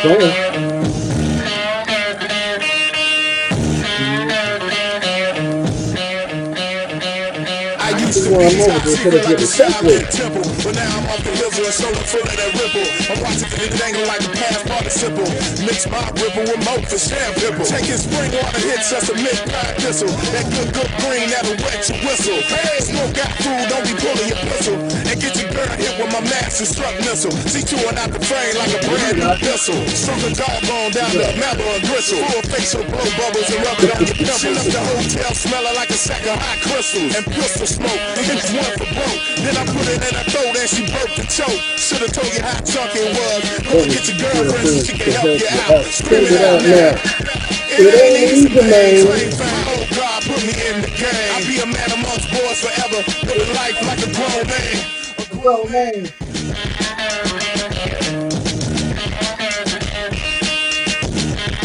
I used to be top secret like a silent temple, but now I'm off the hills and solar full of that ripple. I'm watching the dangle like a past participle. Mix my ripple with mo for stamp pimple. Taking spring water hits us a mid-pine thistle. That good green that'll wet your whistle. Hey, smoke got food, don't be pulling your pistol. And get your girl hit with my master struck missile. See chewing out the frame like a brand new pistol. Sunk a doggone down the marble and gristle. Full facial blow bubbles and rub it on your pimple. She left the hotel smelling like a sack of hot crystals and pistol smoke. It's one for broke. Then I put it in her throat and she broke the choke. Should've told you how chunky it was. Go get your girlfriend so she can help you out. Scream it out now. It ain't easy, man. Oh God, put me in the game. I'll be a man amongst boys forever. Living life like a grown man. A grown man.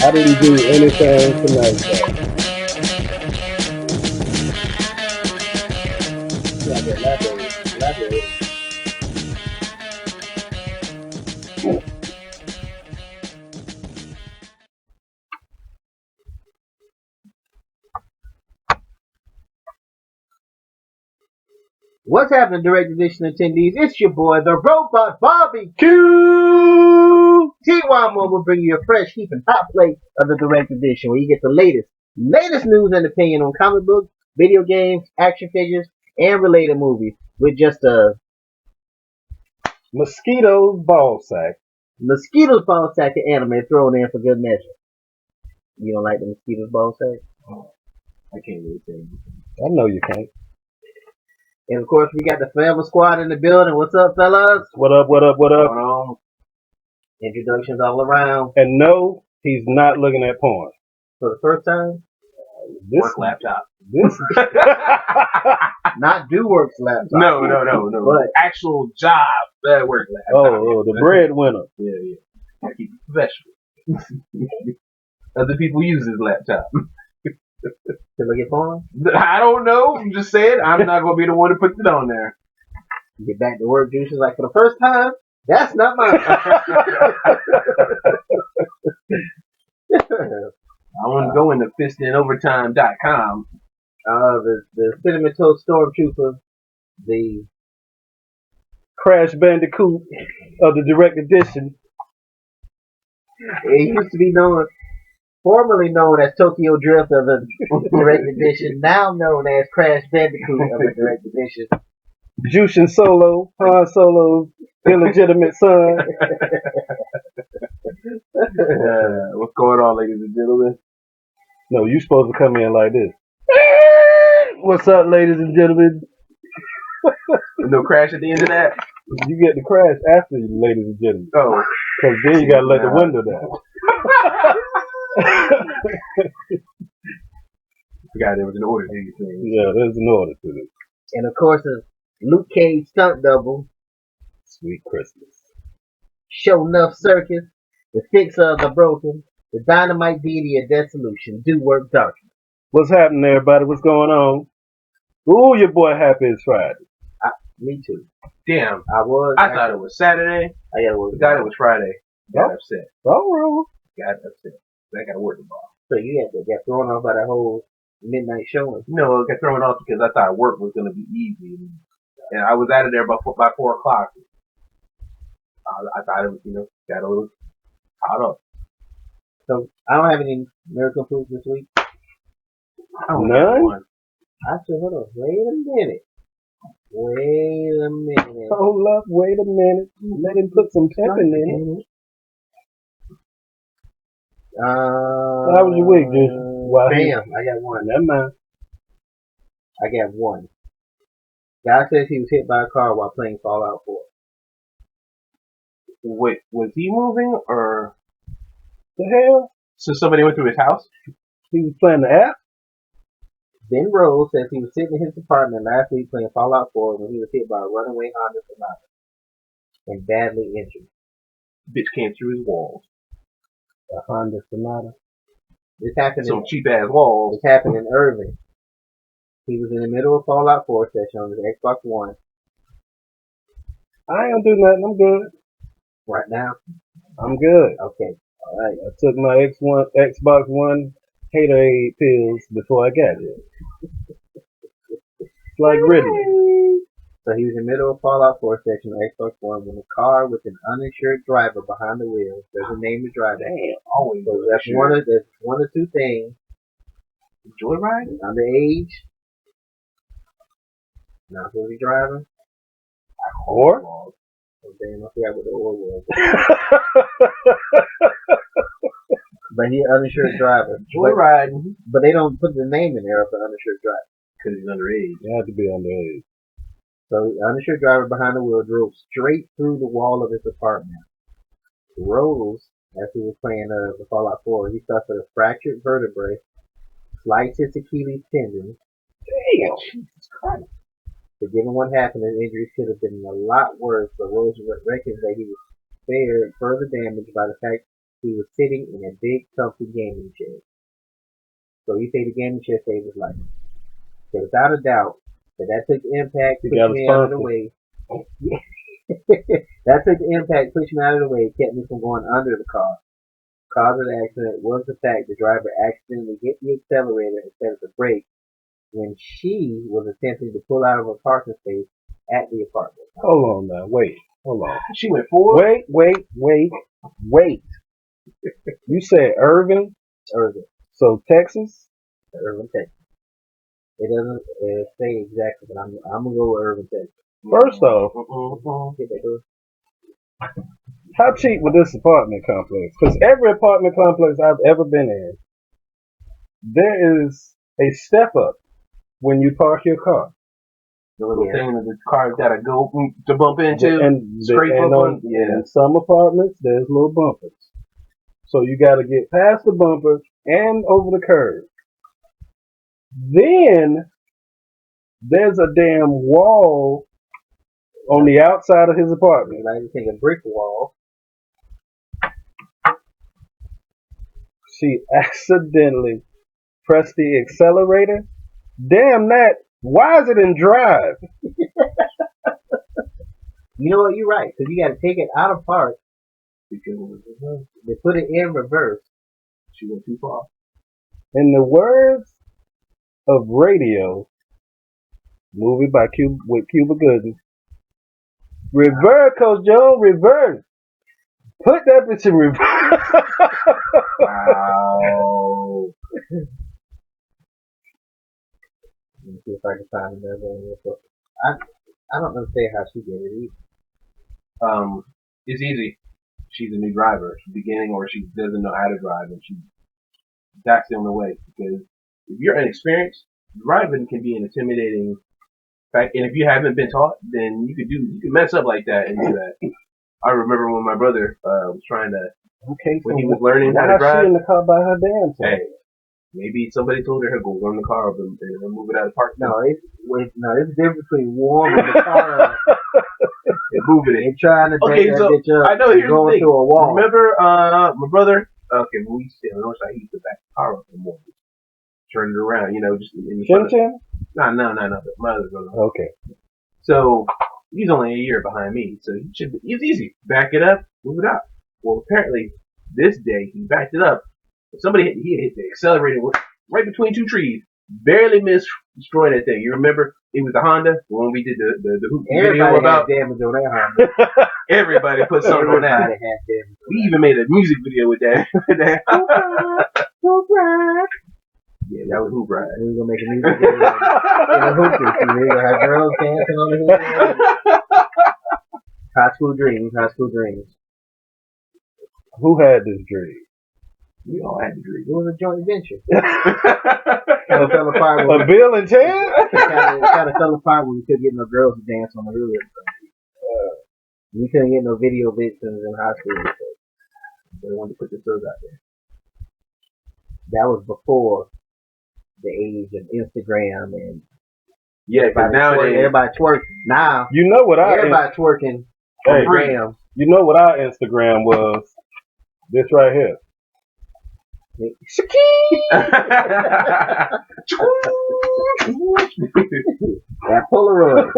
I didn't do anything tonight, though. Elaborate. What's happening, Direct Edition attendees? It's your boy, the Robot Barbecue! T1 will bring you a fresh, heaping hot plate of the Direct Edition, where you get the latest news and opinion on comic books, video games, action figures, and related movies, with just a Mosquito's ball sack of anime thrown in for good measure. You don't like the mosquito's ball sack? Oh, I can't really say anything. I know you can't. And of course, we got the Forever Squad in the building. What's up, fellas? What up? Hold on. Introductions all around. And no, he's not looking at porn. For the first time? Work laptop. This not DoWorks laptop. No. But actual job at work laptop. Oh, the breadwinner. Yeah. I keep it professional. Other people use his laptop. To look at porn? I don't know. I'm just saying. I'm not going to be the one to put it on there. Get back to work, juices like for the first time. That's not mine. I want to go into fistinovertime.com. The Cinnamon Toast Stormtrooper, the Crash Bandicoot of the Direct Edition. It used to be formerly known as Tokyo Drift of the Direct Edition, now known as Crash Bandicoot of the Direct Edition. Jushin Solo, Han Solo's illegitimate son. What's going on, ladies and gentlemen? No, you supposed to come in like this. What's up, ladies and gentlemen? No crash at the end of that? You get the crash after you, ladies and gentlemen. Oh. Because then you got to let the window down. Forgot there was an order to these things. Yeah, there's an order to this. And of course, a Luke Cage stunt double. Sweet Christmas. Show Enough Circus. The Fixer of the Broken. The Dynamite Deity of Dissolution. Do Work Darkness. What's happening, everybody? What's going on? Ooh, your boy happy it's Friday. Me too. Damn. I thought it was Saturday. I gotta work. Forgot it was Friday. Got upset. Oh, Got upset. I got to work tomorrow. So you got thrown off by that whole midnight showing. No, I got thrown off because I thought work was going to be easy. And I was out of there by 4 o'clock. I thought it was, got a little caught up. So I don't have any miracle foods this week. None? Actually, hold on. Wait a minute. Hold up, wait a minute. Let him put some pepper in it. How was your week, dude? Bam, I got one. Never mind. I got one. Guy says he was hit by a car while playing Fallout 4. Wait, was he moving or The hell? so somebody went through his house? He was playing the app? Ben Rose says he was sitting in his apartment last week playing Fallout 4 when he was hit by a runaway Honda Sonata and badly injured. Bitch came through his walls. A Honda Sonata. This happened Some cheap ass walls. This happened in Irving. He was in the middle of Fallout 4 session on his Xbox One. I ain't gonna do nothing. I'm good. Right now? I'm good. Okay. Alright, I took my Xbox One haterade pills before I got here. It's like Ritalin. So he was in the middle of Fallout 4 section of Xbox One when a car with an uninsured driver behind the wheel doesn't name the driver. Damn. Always. So that's one of two things. Joyride? Underage. Not supposed to be driving. Or? Oh, damn, I forgot what the or was. But he uninsured driver. Joyriding. But they don't put the name in there of the uninsured driver. Because he's underage. You have to be underage. So the uninsured driver behind the wheel drove straight through the wall of his apartment. Rose, as he was playing the Fallout 4, he suffered a fractured vertebrae, sliced Achilles tendon. Damn. Jesus Christ. But given what happened, his injuries could have been a lot worse, but Rose reckons that he was spared further damage by the fact he was sitting in a big, comfy gaming chair. So he said the gaming chair saved his life. So without a doubt, that took the impact, pushed me out of the way. That took the impact, pushed me out of the way, kept me from going under the car. Cause of the accident was the fact the driver accidentally hit the accelerator instead of the brake when she was attempting to pull out of a parking space at the apartment. Hold on now. Wait. Hold on. She went forward? Wait. You said Irvin? Irvin. So Texas? Irvin, Texas. It doesn't say exactly, but I'm gonna go with Irvin, Texas. First off, how cheap was this apartment complex? Because every apartment complex I've ever been in, there is a step up when you park your car. The little thing that the car's got to go to bump into. And Yeah. in some apartments, there's little bumpers. So you got to get past the bumpers and over the curb. Then there's a damn wall on the outside of his apartment. Like you take a brick wall. She accidentally pressed the accelerator. Damn that. Why is it in drive? You know what? You're right. Because you got to take it out of park. Because they put it in reverse. She went too far. In the words of Radio, movie by Cuba Gooding, reverse, Coach Joe, reverse. Put that bitch in reverse. Wow. Let me see if I can find another one. I don't understand how she did it either. It's easy. She's a new driver. She's beginning, or she doesn't know how to drive, and that's the only way. Because if you're inexperienced, driving can be an intimidating fact. And if you haven't been taught, then you can mess up like that and do that. I remember when my brother was trying to, when he was learning how to drive. She in the car by her damn self? Hey, maybe somebody told her to go learn the car and move it out of the park. No, it's the difference between warming the car up and moving it and trying to take that bitch up. I know, here's the thing. Through a wall. Remember, my brother, when we used to stay on the north side, he used to back the car up in the morning. Turn it around, just in the front. No, but my other brother. Okay. So, he's only a year behind me, so it's easy. Back it up, move it out. Well, apparently, this day, he backed it up. Somebody hit the accelerator right between two trees. Barely missed destroying that thing. You remember? It was the Honda when we did the hoop video about damage on that Honda. Everybody put something on that. We even made a music video with that. Hoop ride. Yeah, that was Hoop Ride. We were gonna make a music video in a hoop ride. We're gonna have girls dancing on the hoop ride. High school dreams. Who had this dream? We all had the dream. It was a joint venture. Kind of fell apart. A Bill and Ted? Kind of fell apart when we couldn't get no girls to dance on the hood. We couldn't get no video victims in high school. So they wanted to put the shows out there. That was before the age of Instagram and nowadays everybody twerking. Now you know what everybody twerking on Instagram. You know what our Instagram was? This right here. That Polaroid.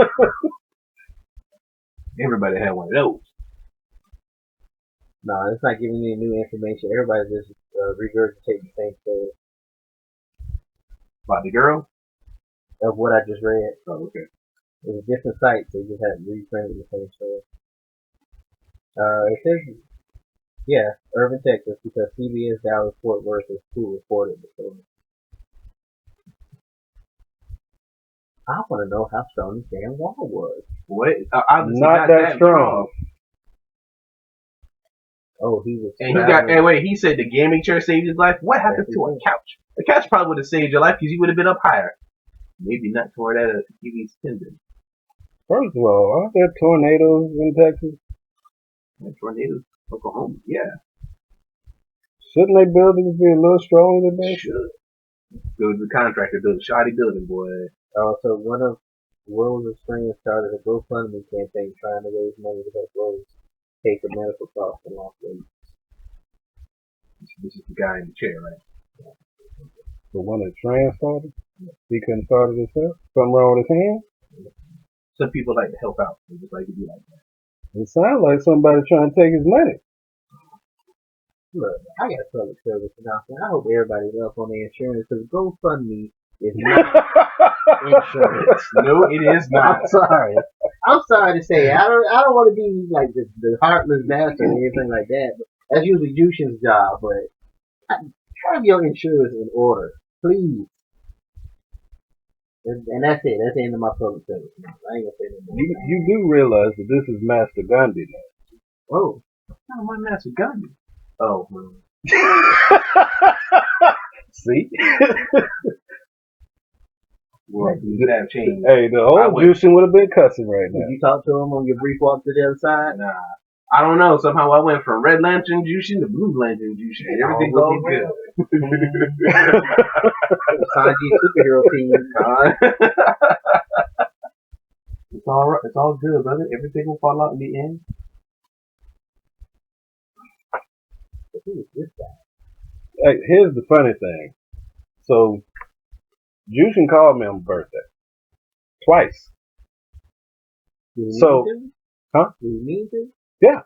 Everybody had one of those. No, it's not giving me new information. Everybody just regurgitating the same thing About the girl? of what I just read. Oh, okay. It was different sites. They just had reprinted the same story. It says, yeah, Irving, Texas, because CBS Dallas Fort Worth is who reported the story. I want to know how strong this damn wall was. What? Obviously Not that strong. Oh, he was. And he said the gaming chair saved his life. What happened to a couch? The couch probably would have saved your life because you would have been up higher. Maybe not toward that Achilles tendon. First of all, aren't there tornadoes in Texas? Tornadoes, Oklahoma, yeah. Shouldn't they buildings be a little stronger than that? Should. Go to the contractor, build a shoddy building, boy. So one of Rose's friends started a GoFundMe campaign trying to raise money to help Rose pay for medical costs and lost weight. This is the guy in the chair, right? The one that trans started? He couldn't start it himself? Something wrong with his hand? Some people like to help out. They just like to be like that. It sounds like somebody trying to take his money. Look, I got a public service announcement. I hope everybody's up on their insurance because GoFundMe is not insurance. No, it is not. I'm sorry to say. I don't want to be like the heartless bastard or anything like that. But that's usually Jushin's job. But have your insurance in order, please. And that's it. That's the end of my public service. I ain't gonna say no more. You do realize that this is Master Gandhi now. Whoa. Oh, my Master Gandhi. Oh, man. See? Well, you could have changed. Hey, the old Jushin would have been cussing right now. Did you talk to him on your brief walk to the other side? Nah. I don't know. Somehow I went from Red Lantern Jushin to Blue Lantern Jushin. And everything's all good. Sanji superhero team. It's all right. It's all good, brother. Everything will fall out in the end. Who is this guy? Hey, here's the funny thing. So, Jushin called me on my birthday. Twice. So, huh? Do you mean to? Yeah.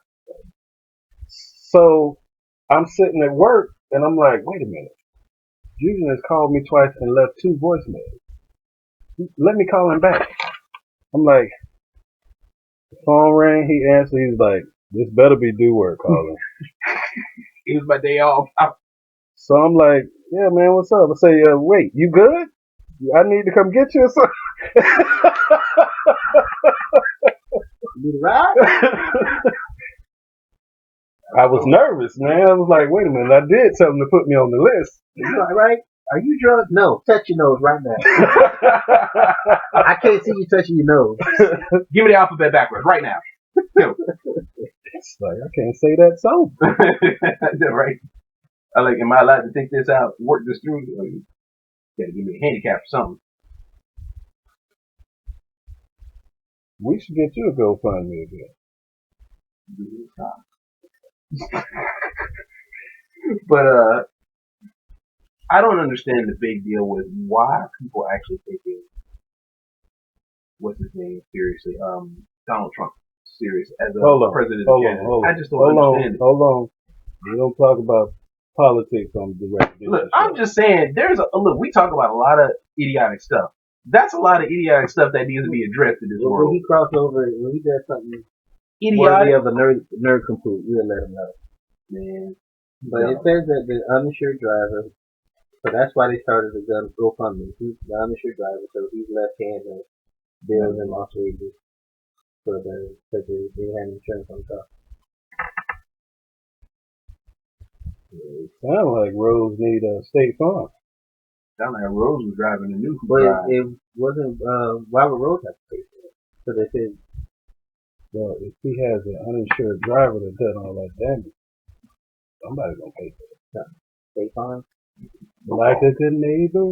So, I'm sitting at work, and I'm like, wait a minute. Jushin has called me twice and left 2 voicemails. Let me call him back. I'm like, the phone rang, he answered, he's like, this better be do work calling. It was my day off. So I'm like, yeah, man, what's up? I say, wait, you good? I need to come get you or something. You need a ride? I was nervous, man. I was like, wait a minute, I did tell him to put me on the list. You all right? Are you drunk? No. Touch your nose right now. I can't see you touching your nose. Give me the alphabet backwards right now. It's like, I can't say that so. Right. I like, am I allowed to think this out, work this through? You gotta give me a handicap or something. We should get you a GoFundMe again. But I don't understand the big deal with why people actually taking what's his name seriously, Donald Trump serious as a president. I just don't understand it. Hold on. We don't talk about politics on direct. Look, I'm just saying, look, we talk about a lot of idiotic stuff. That's a lot of idiotic stuff that needs to be addressed in this world. When he crossed over, when he does something idiotic worthy of a nerd compute, we'll let him know. Man. But it says that the uninsured driver, so that's why they started the GoFundMe. He's the uninsured driver, so he's left-handed bills and lost wages because they had insurance on top. It sounds like Rose need a State Farm. Sound like Rose was driving a new But it wasn't, why would Rose have to pay for it? So they said, well, if he has an uninsured driver that does all that damage, somebody's going to pay for it. State Farm? Like a good neighbor.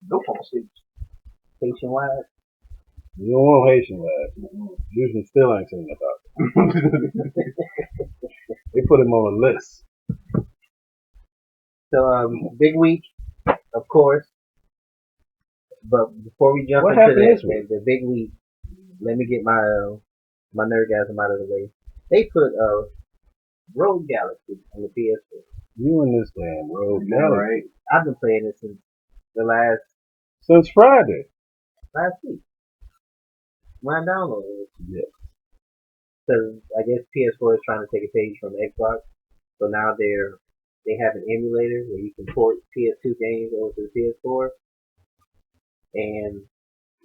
No false states. Nationwide? You don't want Haitian lads. Usually still ain't seen about it. They put him on a list. So, big week, of course. But before we jump What into happened the big week, let me get my nerdgasm out of the way. They put Rogue Galaxy on the PS4. You and this damn Rogue Yeah, Galaxy. right. I've been playing it since the Since Friday. last week when I downloaded it. Yeah. Because I guess PS4 is trying to take a page from Xbox, so now they have an emulator where you can port PS2 games over to the PS4. And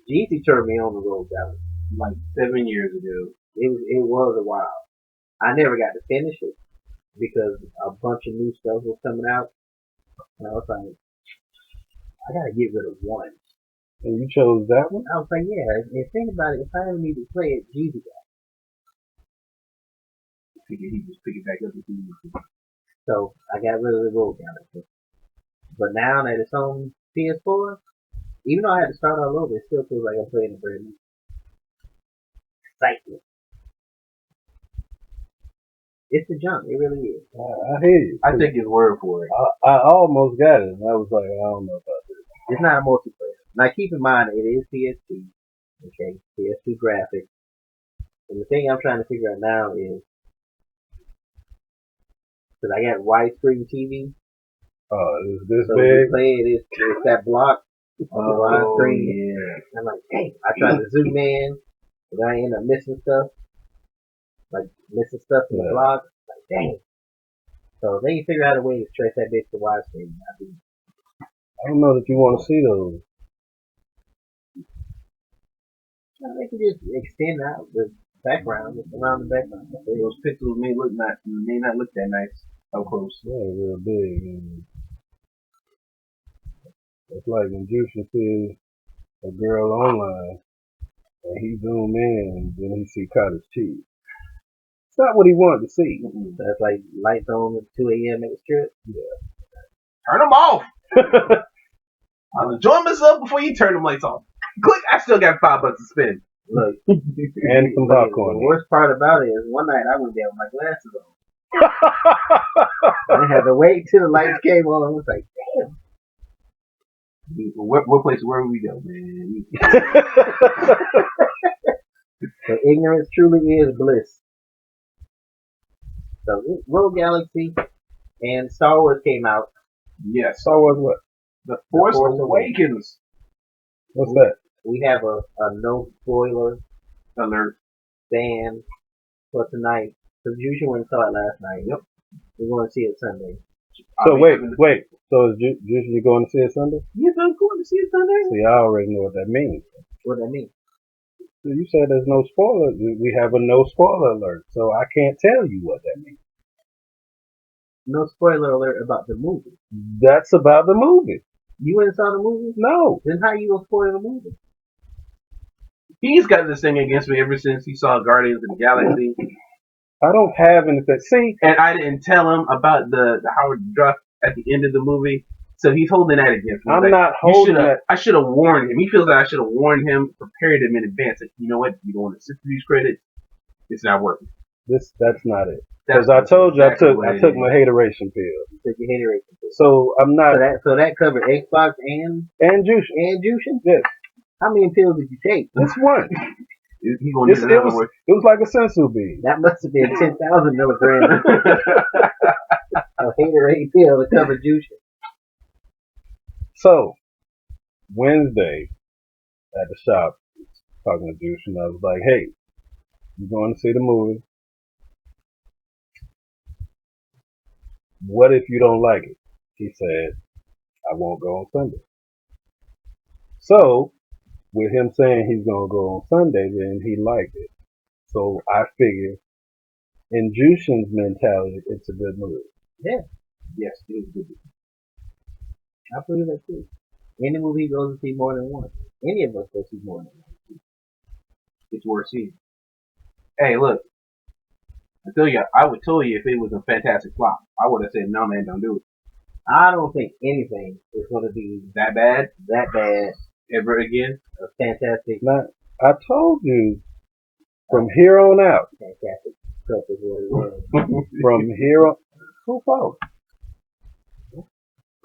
Jeezy turned me on the Rogue Galaxy. Like 7 years ago. It was a while. I never got to finish it because a bunch of new stuff was coming out, and I was like, I gotta get rid of one. And you chose that one? I was like, yeah. And think about it. If I ever need to play it, Jeezy got He just pick it back up and see. So I got rid of the Rogue Galaxy. But now that it's on PS4, even though I had to start all over, it still feels like I'm playing a brand new. Excitement. It's the jump. It really is. I hear you. I take his word for it. I almost got it, and I was like, I don't know about this. It's not a multiplayer. Now keep in mind, it is PS2. Okay, PS2 graphics. And the thing I'm trying to figure out now is, because I got widescreen TV, Oh, is this so big? when you play it, it's that block on the widescreen. Yeah. I'm like, dang, I tried to zoom in, and I end up missing stuff. Like, missing stuff in the block. Like, dang. So they can figure out a way to stretch that bitch to widescreen. I don't know that you want to see those. They can just extend out the background, just around the background. Those pixels may not look that nice up close. Yeah, real big. And it's like when Juice sees a girl online, and he zoom in, and then he see cottage cheese. It's not what he wanted to see. That's like lights on at 2 a.m. at the strip. Turn them off. I'm enjoying myself before you turn them lights off. Click. I still got $5 to spend. Look, And some popcorn. The worst part about it is one night I went there with my glasses on. I had to wait till the lights came on. I was like, damn. What place? Where we go, man? So ignorance truly is bliss. So Rogue Galaxy and Star Wars came out. Yes. Star Wars what? The Force Awakens. What's that? We have a no spoiler Alert. ban for tonight. Because usually when we saw it last night. Yep. We're going to see it Sunday. So wait. So is usually going to see it Sunday? Yes, I'm going to see it Sunday. See, I already know what that means. What that mean? So you said there's no spoiler. We have a no spoiler alert, so I can't tell you what that means. No spoiler alert about the movie. That's about the movie. You went and saw the movie? No. Then how you gonna spoil the movie? He's got this thing against me ever since he saw Guardians of the Galaxy. I don't have anything. See, and I didn't tell him about the Howard Duff at the end of the movie, so he's holding that against me. I'm not holding that. I should have warned him. He feels that I should have warned him, prepared him in advance. Like, you know what? You don't want to sit through these credits. It's not working. That's not it. Because I told you exactly I took my hateration pill. You took your hateration pill. So I'm not. So that covered Xbox and Juice. And Juice? Yes. How many pills did you take? Just one. He gonna need another one. It was like a sensu bean. That must have been 10,000 milligrams of haterade pill to cover Juice. So Wednesday at the shop, talking to Juice, and I was like, "Hey, you going to see the movie? What if you don't like it?" He said, "I won't go on Sunday." So, with him saying he's going to go on Sunday, then he liked it. So, I figure, in Jushin's mentality, it's a good movie. Yeah. Yes, it is good. I believe that too. Any movie goes to see more than one. Any of us go see more than one. It's worth seeing. Hey, look. I would tell you if it was a fantastic flop. I would have said, no, man, don't do it. I don't think anything is going to be that bad ever again. A fantastic. Now, I told you, from here on out. Fantastic stuff is what it was. From here on. Who fault?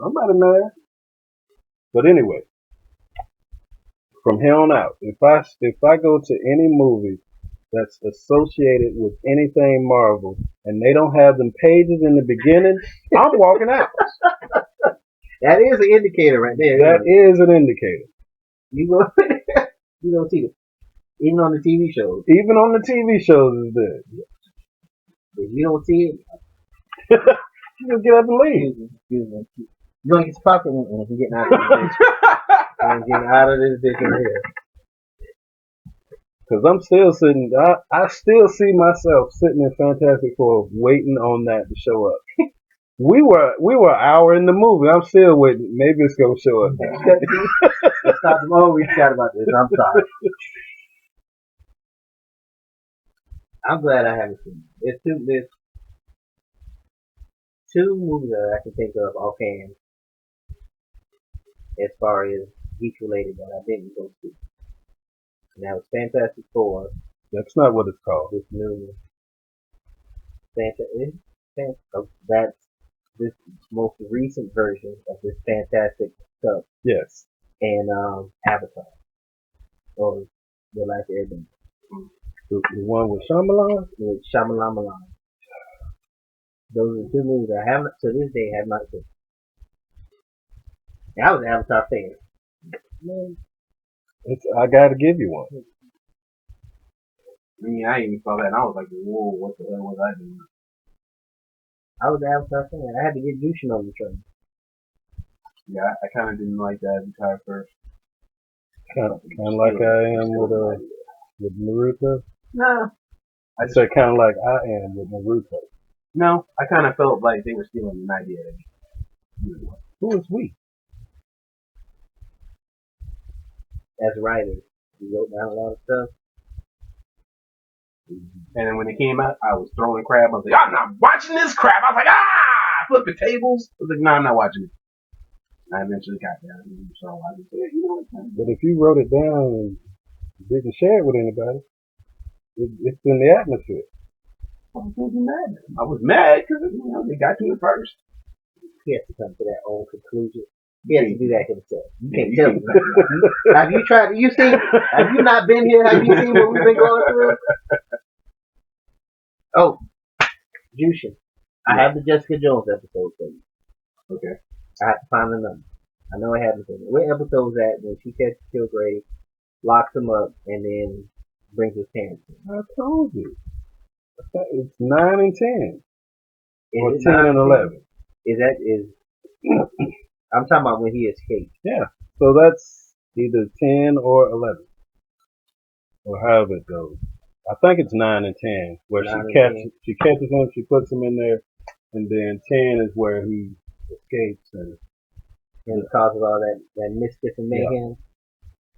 Somebody mad. But anyway, from here on out, if I go to any movie that's associated with anything Marvel, and they don't have them pages in the beginning, I'm walking out. That is an indicator right there. That is an indicator. You go, you gonna see it. Even on the TV shows. Even on the TV shows is there. If you don't see it, You just get up and leave. excuse me. You gonna get some popcorn and I'm getting out of this bitch. I'm getting out of this bitch in here. Because I'm still sitting, I still see myself sitting in Fantastic Four waiting on that to show up. We were an hour in the movie. I'm still waiting. Maybe it's going to show up now. Let's stop the moment we chat about this. I'm sorry. I'm glad I haven't seen it. There's two movies that I can think of offhand as far as geek related that I didn't go see. And that was Fantastic Four. That's not what it's called. This new that's this most recent version of this fantastic stuff. Yes. And Avatar or The Last Airbender. The one with Shyamalan? With Shyamalan. Those are the two movies I haven't to this day have not seen. And I was an Avatar fan. Man, I got to give you one. I mean, I even saw that and I was like, whoa, what the hell was I doing? I was an Avatar fan. I had to get Jushin on the train. Yeah, I kind of didn't like that Avatar first. Kind of like I am with Naruto. No. I say kind of like I am with Naruto. No, I kind of felt like they were stealing an idea. Who is we? As writers, we wrote down a lot of stuff. And then when it came out, I was throwing crap. I was like, I'm not watching this crap. I was like, flipping tables. I was like, no, I'm not watching it. And I eventually got down. So I just said, you know what? But if you wrote it down and didn't share it with anybody, it's in the atmosphere. I wasn't mad. I was mad because they got to it first. He has to come to that own conclusion. He has to do that himself. You can't tell me nothing. Have you tried? Have you not been here? Have you seen what we've been going through? Oh, Jushin. I have the Jessica Jones episode for you. Okay. I have to find the number. I know I haven't seen it. What episode is that when she catches Kilgrave, locks him up, and then brings his parents in? I told you. It's 9 and 10. Or 10 and 11. I'm talking about when he escaped. Yeah. So that's either 10 or 11. Or however it goes. I think it's 9 and 10. Where she catches him, she puts him in there. And then 10 is where he escapes and it causes all that mischief and mayhem.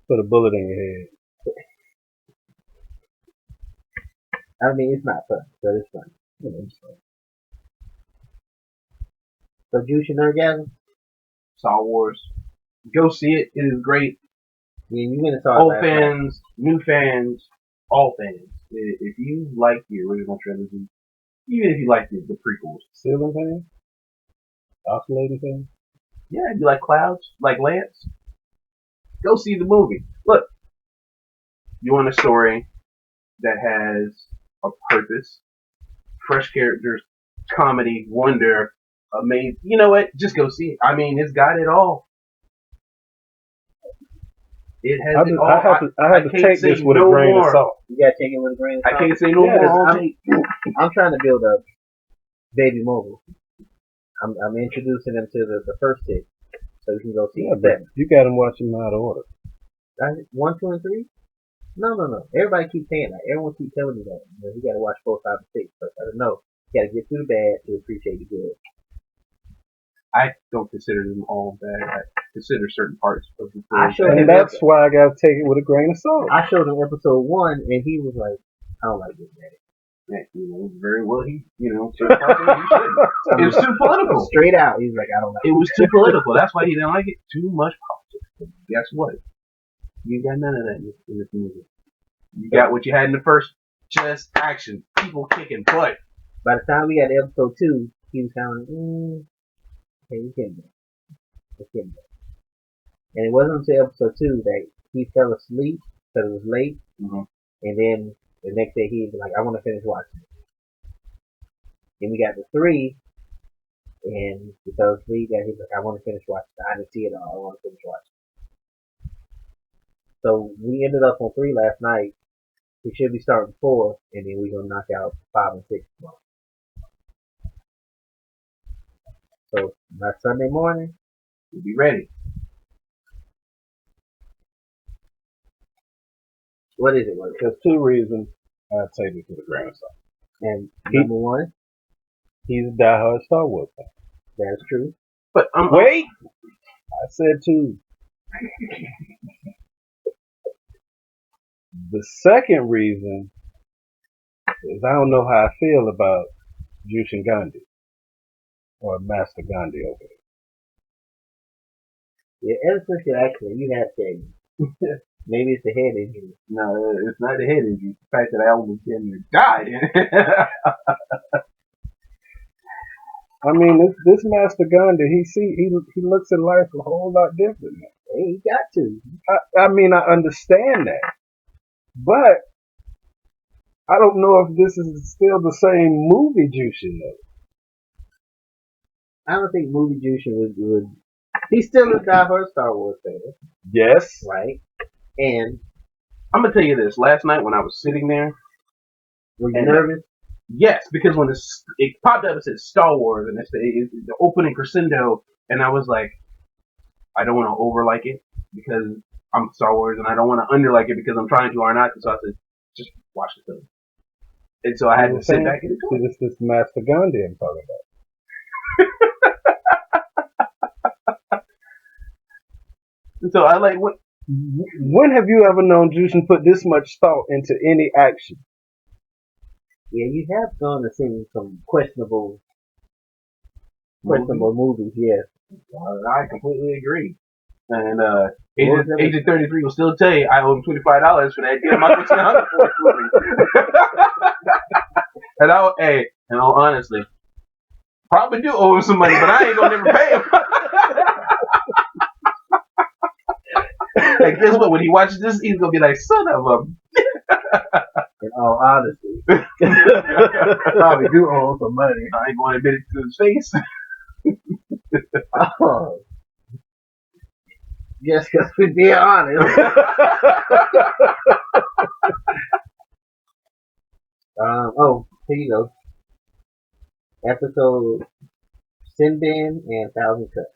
Put a bullet in your head. I mean, it's not fun, but it's fun. It's fun. So, Jushin Orgasm? Star Wars. Go see it. It is great. Yeah, you went and saw it. Old fans, new fans, all fans. If you like the original trilogy, even if you like the prequels. Ceiling fan? Oscillating fan? Yeah, if you like Clouds, like Lance, go see the movie. Look, you want a story that has a purpose, fresh characters, comedy, wonder, amazing. You know what? Just go see it. I mean, it's got it all. It has it all. I have to take this with a grain of salt. You gotta take it with a grain of salt. I can't say no more. I'm trying to build up Baby Mogul. I'm introducing them to the first six, so you can go see them. You got them watching them out of order. 1, 2, and 3? No. Everybody keeps saying that. Everyone keeps telling me that. You gotta watch 4, 5, and 6. But I don't know. You gotta get through the bad to appreciate the good. I don't consider them all bad. I consider certain parts of the film. And that's why I gotta take it with a grain of salt. I showed him episode 1, and he was like, I don't like this, man. Yeah, very well. It was too political. Straight out, he's like, I don't like it. It was too political. That's why he didn't like it. Too much politics. But guess what? You got none of that in this movie. You got what you had in the first. Just action. People kicking butt. By the time we got to episode 2, he was kind of like, okay, we can do it. And it wasn't until episode 2 that he fell asleep because it was late. Mm-hmm. And then The next day he'd be like, I want to finish watching it. Then we got to 3, and we fell asleep, and he's like, I want to finish watching it. I didn't see it all. I want to finish watching it. So we ended up on 3 last night. We should be starting 4, and then we're going to knock out 5 and 6 tomorrow. So by Sunday morning, We'll be ready. what is it? What? There's 2 reasons I take it to the grandson. And number 1, He's a diehard Star Wars fan. that's true. But Wait! I said 2. The second reason is I don't know how I feel about Jushin Gandhi. Or Master Gandhi over there. Yeah, ever since your accident, you have said maybe it's the head injury. no, it's not the head injury. It's the fact that I almost damn near died. I mean, this Master Gandhi, he looks at life a whole lot different. Hey, you got to. I mean, I understand that, but I don't know if this is still the same movie Jushin though. I don't think movie Jushin would. He's still a diehard Star Wars fan, Yes. right? And I'm gonna tell you this. Last night when I was sitting there, were you And- nervous? yes, because when it popped up, it said Star Wars, and it's the opening crescendo, and I was like, I don't want to overlike it because I'm Star Wars, and I don't want to underlike it because I'm trying to or not. So I said, just watch the film. And so I had to sit back and enjoy it. This Master Gandhi I'm talking about. And so I like what. When have you ever known Jushin put this much thought into any action? Yeah, you have gone to see some questionable movies. Yes. I completely agree. And What was that? Agent 33 will still tell you I owe him $25 for that damn Michael Chan movie. And in all honesty, probably do owe him some money, but I ain't gonna never pay him. Like, guess what? When he watches this, he's gonna be like, son of a. In all honesty, probably do owe some money. I ain't gonna admit it to his face. Oh. Just because we're being honest. Here you go. Episode Sinbin and Thousand Cuts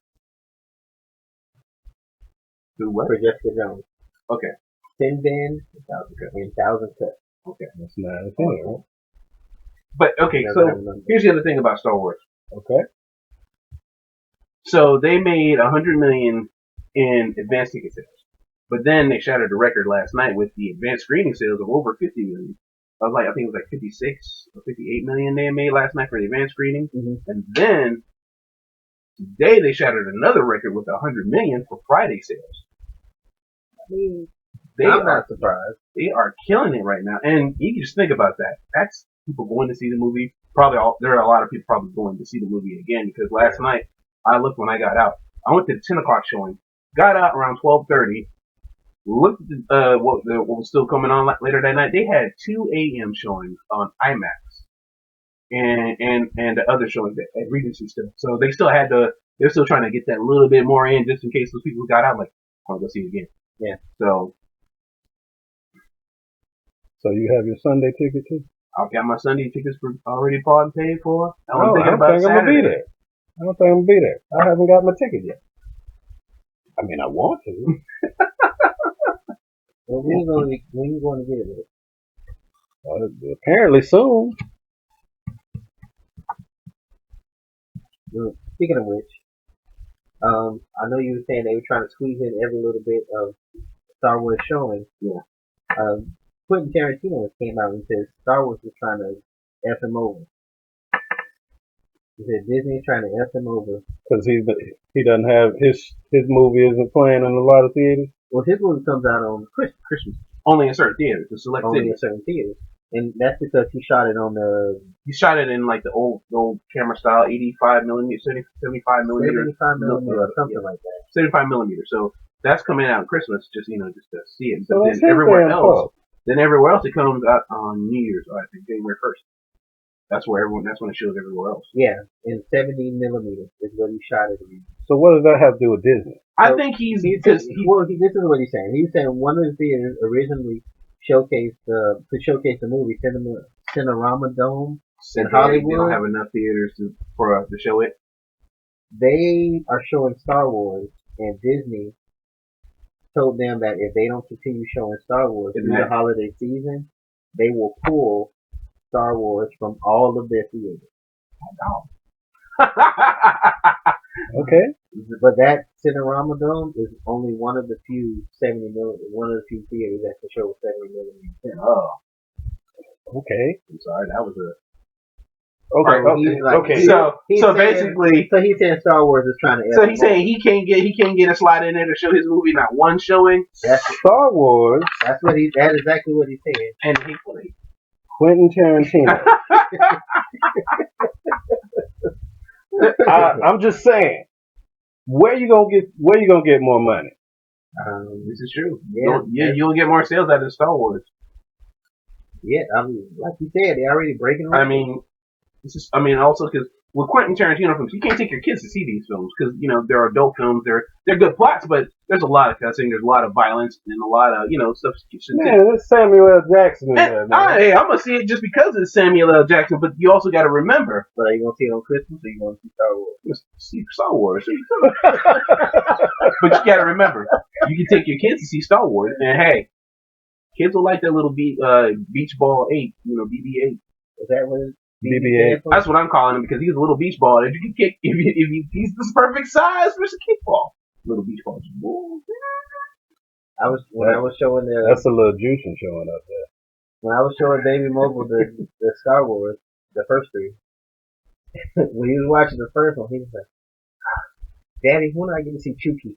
Do what? for Jessica Jones. Okay. Sinbin and Thousand Cuts. Okay. That's not a thing, right? But okay, Never so have a number. here's the other thing about Star Wars. Okay. So they made $100 million in advanced ticket sales, but then they shattered the record last night with the advanced screening sales of over 50 million. I think it was like 56 or 58 million they made last night for the advanced screening, and then today they shattered another record with 100 million for Friday sales. I mean, They I'm are not surprised. they are killing it right now, and you can just think about that. That's people going to see the movie. There are a lot of people probably going to see the movie again because last night I looked when I got out. I went to the 10 o'clock showing, got out around 12:30. Looked at what was still coming on later that night. They had 2 a.m. showings on IMAX, and the other showings at Regency still. So they still had they're still trying to get that little bit more in just in case those people got out. Like, I want to go see it again. Yeah. So you have your Sunday ticket too? I've got my Sunday tickets already bought and paid for. I don't think I'm gonna be there. I don't think I'm gonna be there. I haven't got my ticket yet. I mean, I want to. Well, when you going to get it? Apparently soon. Well, speaking of which, I know you were saying they were trying to squeeze in every little bit of Star Wars showing. Yeah. Quentin Tarantino came out and said Star Wars was trying to F him over. He said Disney's trying to F him over. Because he doesn't have his movie isn't playing in a lot of theaters. Well, his movie comes out on Christmas, Only in certain theaters, the select only in cities. certain theaters, and that's because he shot it on the He shot it in like the old camera style, 85 millimeter, 75 millimeter, 75 millimeter or something like that. 75 millimeter. So that's coming out on Christmas, just to see it. So But it's then his everywhere damn else, fault. Then everywhere else it comes out on New Year's, I think January 1st. That's when it shows everywhere else. Yeah, in 70 millimeters is what he shot it in. So what does that have to do with Disney? I think he's this is what he's saying. He's saying one of the theaters originally showcased to showcase the movie Cinerama Dome in Hollywood. They don't have enough theaters to show it. They are showing Star Wars, and Disney told them that if they don't continue showing Star Wars through the holiday season, they will pull Star Wars from all of their theaters. Okay. But that Cinerama Dome is only one of the few 70 millimeter, one of the few theaters that can show 70 millimeter. Oh. Okay. I'm sorry, that was a... Okay. So basically... So he's saying Star Wars is trying to... So he's saying he can't get a slot in there to show his movie, not one showing? That's Star Wars. That's exactly what he's saying. And he played. Quentin Tarantino. I'm just saying, where you gonna get more money? This is true. Yeah, you'll get more sales out of Star Wars. Yeah, I mean, like you said, they're already breaking records. Also because with Quentin Tarantino films, you can't take your kids to see these films because they're adult films. They're good plots, but there's a lot of cussing, there's a lot of violence, and a lot of substitution. Man, it's Samuel L. Jackson in there, man. Hey, I'm gonna see it just because it's Samuel L. Jackson, but you also got to remember. But are you gonna see it on Christmas, or you gonna see Star Wars? See Star Wars. But you got to remember, you can take your kids to see Star Wars, and hey, kids will like that little beach ball 8, BB-8. Is that what? BB-8. That's what I'm calling him because he's a little beach ball that you can kick he's the perfect size for a kickball. Little beach ball. I was showing that's a little juicing showing up there. When I was showing Baby Mobile the Star Wars, the first 3, when he was watching the first one, he was like, "Daddy, when do I get to see Chucky?"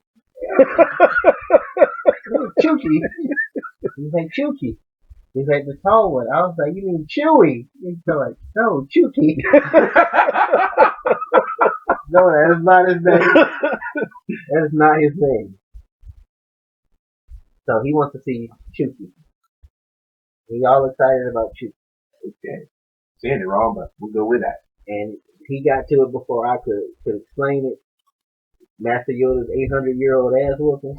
Chucky. He's like, Chucky. He's like, the tall one. I was like, you mean Chewy? He's like, no, Chucky. No, that is not his name. That is not his name. So he wants to see Chucky. We all excited about Chucky. Okay. Saying it wrong, but we'll go with that. And he got to it before I could explain it. Master Yoda's 800-year-old ass whooping.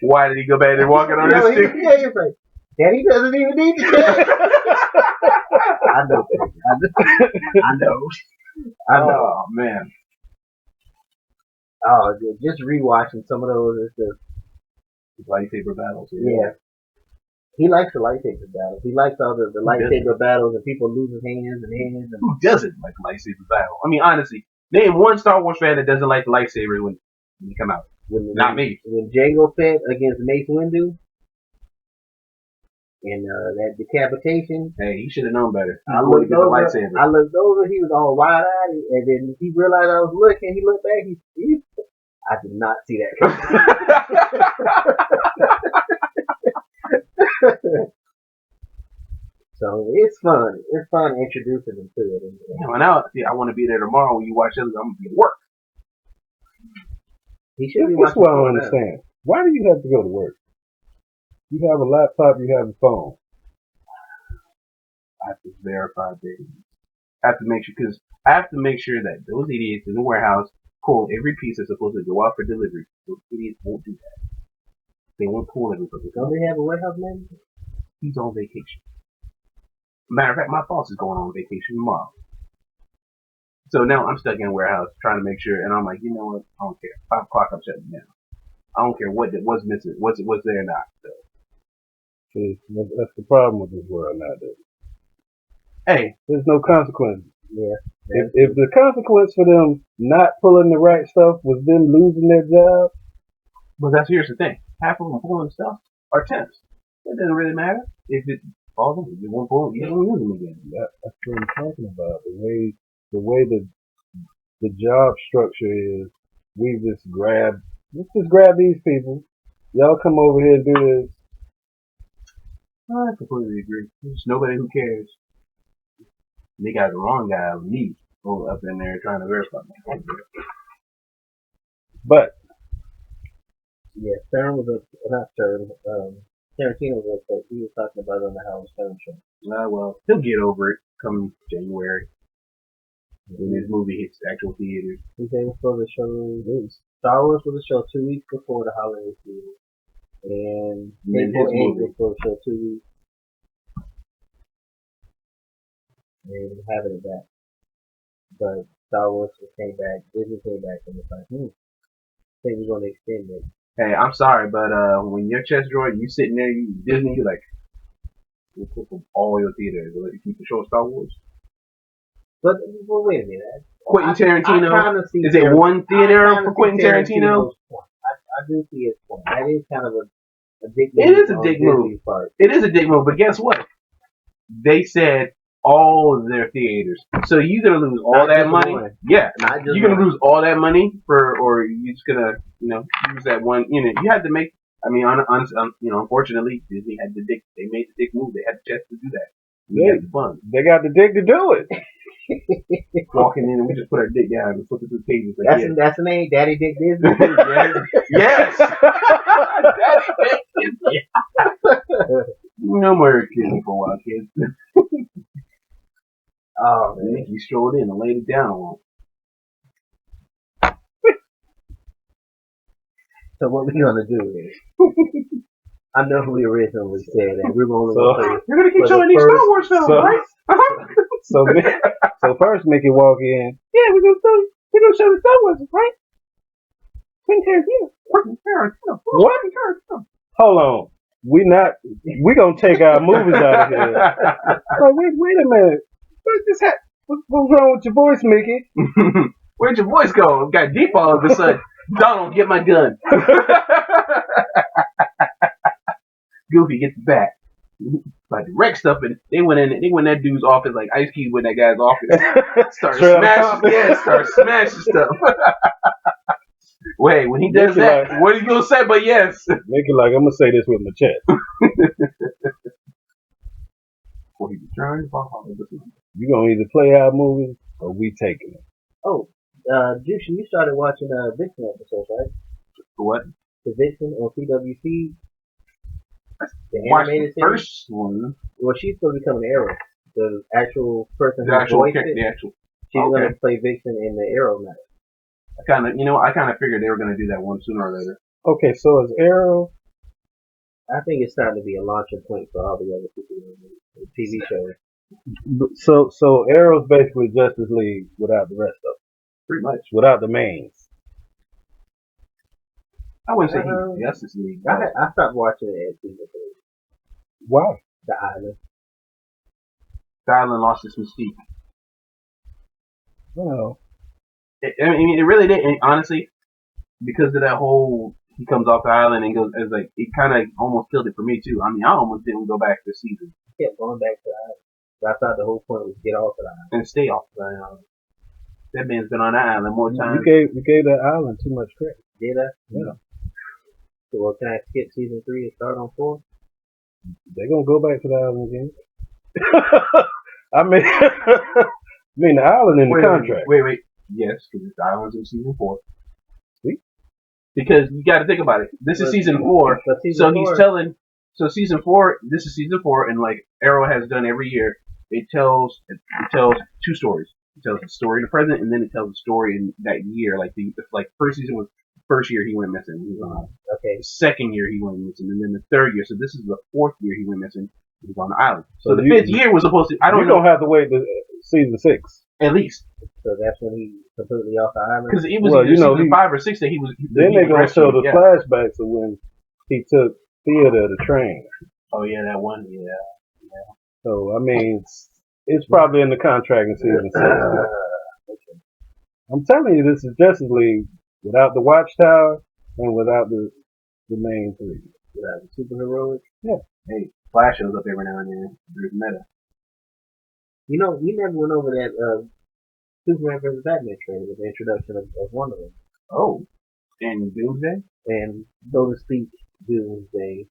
Why did he go back and walk it on his stick? Yeah, he's like, Daddy doesn't even need to say it. I know. Oh, man. Oh, just rewatching some of those is just lightsaber battles. Yeah. He likes the lightsaber battles. He likes all the lightsaber battles and people losing hands and hands. And who doesn't like the lightsaber battle? I mean, honestly, name one Star Wars fan that doesn't like the lightsaber when you come out. Not me. When Jango Fett against Mace Windu and that decapitation. Hey, he should have known better. I looked over, he was all wide-eyed, and then he realized I was looking, he looked back, I did not see that. So it's fun. It's fun introducing them to it. Now, I want to be there tomorrow when you watch it. I'm going to be at work. He should be watching. That's what I don't understand. Why do you have to go to work? You have a laptop, you have a phone. I have to verify things. I have to make sure that those idiots in the warehouse pull every piece that's supposed to go out for delivery. Those idiots won't do that. They won't pull everything. Don't they have a warehouse manager? He's on vacation. Matter of fact, my boss is going on vacation tomorrow. So now I'm stuck in a warehouse trying to make sure, and I'm like, you know what? I don't care. 5 o'clock, I'm shutting down. I don't care what's missing, what's there or not. So. See, that's the problem with this world nowadays. Hey, there's no consequence. Yeah. If the consequence for them not pulling the right stuff was them losing their job, but here's the thing: half of them pulling stuff are temps. It doesn't really matter if it falls on you. Won't pull. You don't use them again. That's what I'm talking about. The way the job structure is, let's just grab these people. Y'all come over here and do this. I completely agree. There's nobody who cares. They got the wrong guy, me, up in there trying to verify me. But Yeah, Stern was not Stern. Tarantino was upset. He was talking about it on the Howard Stern show. Well, he'll get over it come January when his movie hits actual theaters. He said it was supposed to show Star Wars was to show 2 weeks before the holiday season, and then Hateful his Eight movie. was supposed to show 2 weeks, and having it back. But Star Wars came back, Disney came back, and it's like, think we're going to extend it. Hey, I'm sorry, but when your chest droid, you sitting there, you Disney, you're like, we'll put from all your theaters. We'll let you keep the show Star Wars. But well, wait a minute. Quentin Tarantino. I kind of see Is it one theater for Quentin Tarantino? I do see his point. That is kind of a dick move. It is a dick move. It is a dick move, but guess what? They said all of their theaters. So you're gonna lose all Not that just money. one. Yeah, Not just you're gonna one. lose all that money or you're just gonna use that one. You had to make. I mean, unfortunately, Disney had the dick. They made the dick move. They had the chance to do that. We had the fun. They got the dick to do it. Walking in and we just put our dick down and flip it through the pages. Like, That's the name, Daddy Dick Disney. Yes. Daddy Dick Disney. No more kidding for a while, kids. Oh man. Mickey strolled in and laid it down on him. So what we're gonna do is, I know we originally said that we were only gonna play. You're gonna keep for showing the these Star first- Wars films, so- right? So first Mickey walk in. Yeah, we're gonna show the Star Wars, right? Quentin Tarantino. What? Hold on. We gonna take our movies out of here. Like, wait a minute. What's wrong with your voice, Mickey? Where'd your voice go? It got deep all of a sudden. Donald, get my gun. Goofy, get the bat. Like wreck stuff, and they went in that dude's office like Ice Cube went in that guy's office. Start smashing stuff. Wait, when he does Mickey that, like- what are you gonna say? But yes. Mickey like, I'm gonna say this with my chest. Well, he returned. You gonna either play our movies or we taking it. Oh, Jushin, you started watching Vixen episodes, right? What? The Vixen on CWC. The Watch animated the series. first one. Well, she's supposed to become an Arrow. The actual person The who actual voiced character, it. the actual. She's Okay. gonna play Vixen in the Arrow now. I kind of figured they were gonna do that one sooner or later. Okay, so is Arrow. I think it's starting to be a launching point for all the other people in the TV shows. So Arrow's basically Justice League without the rest of Pretty much. it, without the mains. I wouldn't say he's Justice League. I stopped watching it at season 3. Why? The Island. The Island lost its mystique. Well, I mean, it really did. And honestly, because of that whole, he comes off the island and goes, it's like it kind of almost killed it for me too. I mean, I almost didn't go back this season I kept going back to the Island. But I thought the whole point was to get off of the island. and stay off the island. That man's been on that island more you times. gave that island too much credit. Did I? Yeah. So, well, can I skip season 3 and start on 4? They're gonna go back to the island again. I mean the island in the contract. Wait. Yes, because the island's in season 4. See? Because you got to think about it. This is season 4. But season So 4, he's telling. So season 4. This is season 4, and like Arrow has done every year, it tells 2 stories. It tells the story in the present, and then it tells the story in that year. Like first season was the first year he went missing. He was on the island. Okay. The second year he went missing, and then the third year. So this is the 4th year he went missing. He was on the island. So the you- 5th year was supposed to. I don't You're know. gonna have to wait to season 6. At least So that's when he's completely off the island. because it was Well, either season he- 5 or 6 that he was. Then he they're gonna was show the rescued, yeah. flashbacks of when he took Theater to train. Oh yeah, that one. Yeah. So I mean, it's probably in the contract in season 6. I'm telling you, this is Justice League without the Watchtower and without the main 3. Without the superheroic. Hey, Flash shows up every now and then. There's meta. You know, we never went over that Superman vs. Batman trailer with the introduction of Wonder Woman. Oh, and Doomsday. And so to speak, Doomsday.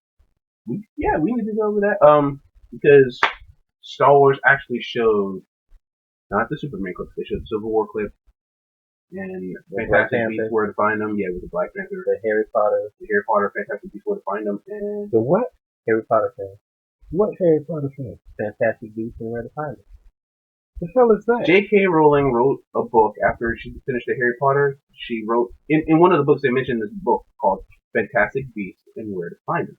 We need to go over that. Because Star Wars actually showed not the Superman clip. They showed the Civil War clip. and The Black Fantastic Panther. Beasts Where to Find Them. Yeah, with the Black Panther, The Harry Potter, Fantastic Beasts Where to Find Them, and The what? Harry Potter film. What Harry Potter film? Fantastic Beasts and Where to Find Them. The hell is that? J.K. Rowling wrote a book after she finished the Harry Potter. She wrote in one of the books they mentioned this book called Fantastic Beasts and Where to Find Them,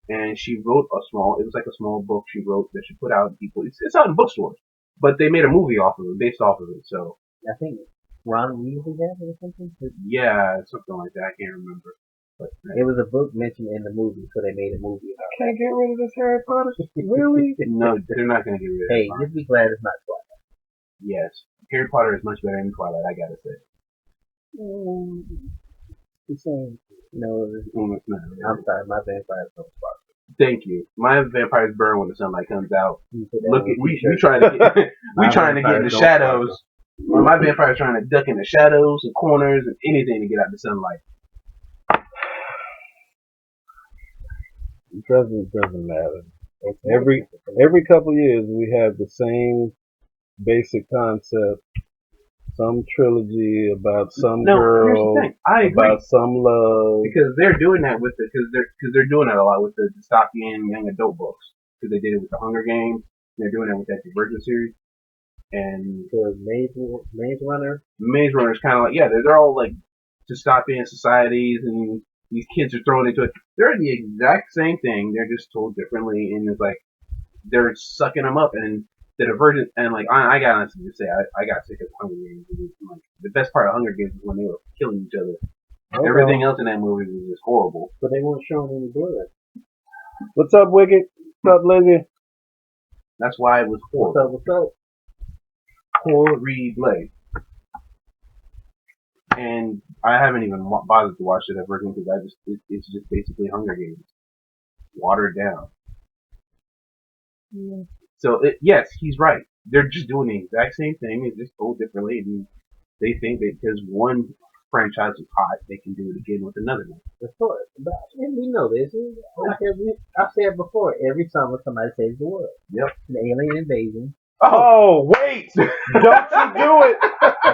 and she wrote it was like a small book she wrote that she put out in people. It's out in bookstores, but they made a movie off of it, based off of it. So I think Ron Weasley had it or something. yeah, something like that. I can't remember, but It was a book mentioned in the movie, so they made a movie about Can't get rid of this Harry Potter? Really? no, they're not going to get rid of it. Hey, it. just be glad it's not Twilight. Yes, Harry Potter is much better than Twilight. I gotta say. The same. No, It's not really. I'm sorry, my vampires don't spark. Thank you. My vampires burn when the sunlight comes out. You put that Look, on a we t-shirt. trying to get My trying to get in the vampires don't shadows. Well, my vampire's trying to duck in the shadows and corners and anything to get out the sunlight. It doesn't matter. Every couple years we have the same basic concept. Some trilogy about some No, here's the girl, thing. I agree about some love. because they're doing that with because they're doing that a lot with the dystopian young adult books because they did it with the Hunger Games. They're doing it with that Divergent series and The Maze Runner. Maze Runner is kind of like they're all like dystopian societies and these kids are thrown into it. They're the exact same thing. They're just told differently and it's like they're sucking them up and the Divergent and like I got honestly to say I got sick of Hunger Games. Like, the best part of Hunger Games was when they were killing each other. Okay. Everything else in that movie was just horrible. But they weren't showing any blood. What's up, Wicked? What's up, Lizzie? That's why it was What's horrible. up, what's up? Horrible. And I haven't even bothered to watch the Divergent because it's just basically Hunger Games watered down. Yeah. So yes, he's right. They're just doing the exact same thing. It's just told differently. And they think that because one franchise is hot, they can do it again with another one. Of course. But we know this. I've said before, every summer somebody saves the world. Yep. The alien invasion. Oh, wait! Don't you do it!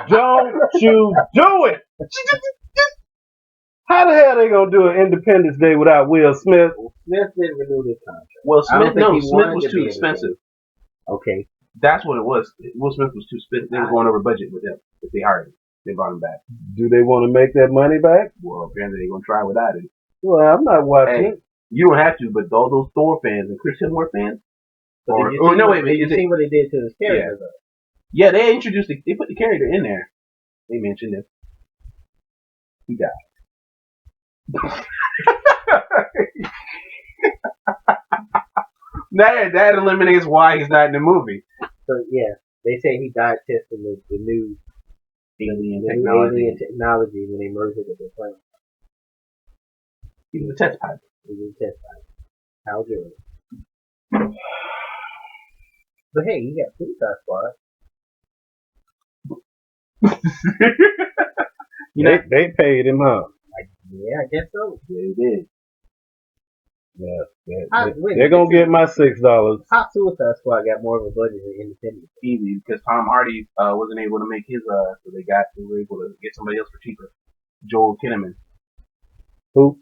Don't you do it! How the hell they gonna do an Independence Day without Will Smith? Smith didn't renew his contract. Well, I don't think he Smith wanted was to too be in expensive. Okay. That's what it was. Will Smith was too expensive. They were going over budget with him. If they hired him, they brought him back. Do they want to make that money back? Well, apparently they're gonna try without it. Well, I'm not watching Hey, it. you don't have to, but all those Thor fans and Chris Hemsworth fans. But did you see what they did to his character, though? Yeah, they introduced they put the character in there. They mentioned it. He died. that eliminates why he's not in the movie. So, yeah, they say he died testing the new Alien alien technology. technology when they merged it with the plane. He was a test pilot. He was a test pilot. Hal Jordan. But hey, you got Suicide Squad. They paid him, huh? Yeah, I guess so. Yeah, he did. Yeah, they're gonna get my $6. How Suicide Squad got more of a budget than Independence? Easy because Tom Hardy wasn't able to make his so they were able to get somebody else for cheaper. Joel Kinnaman. Who?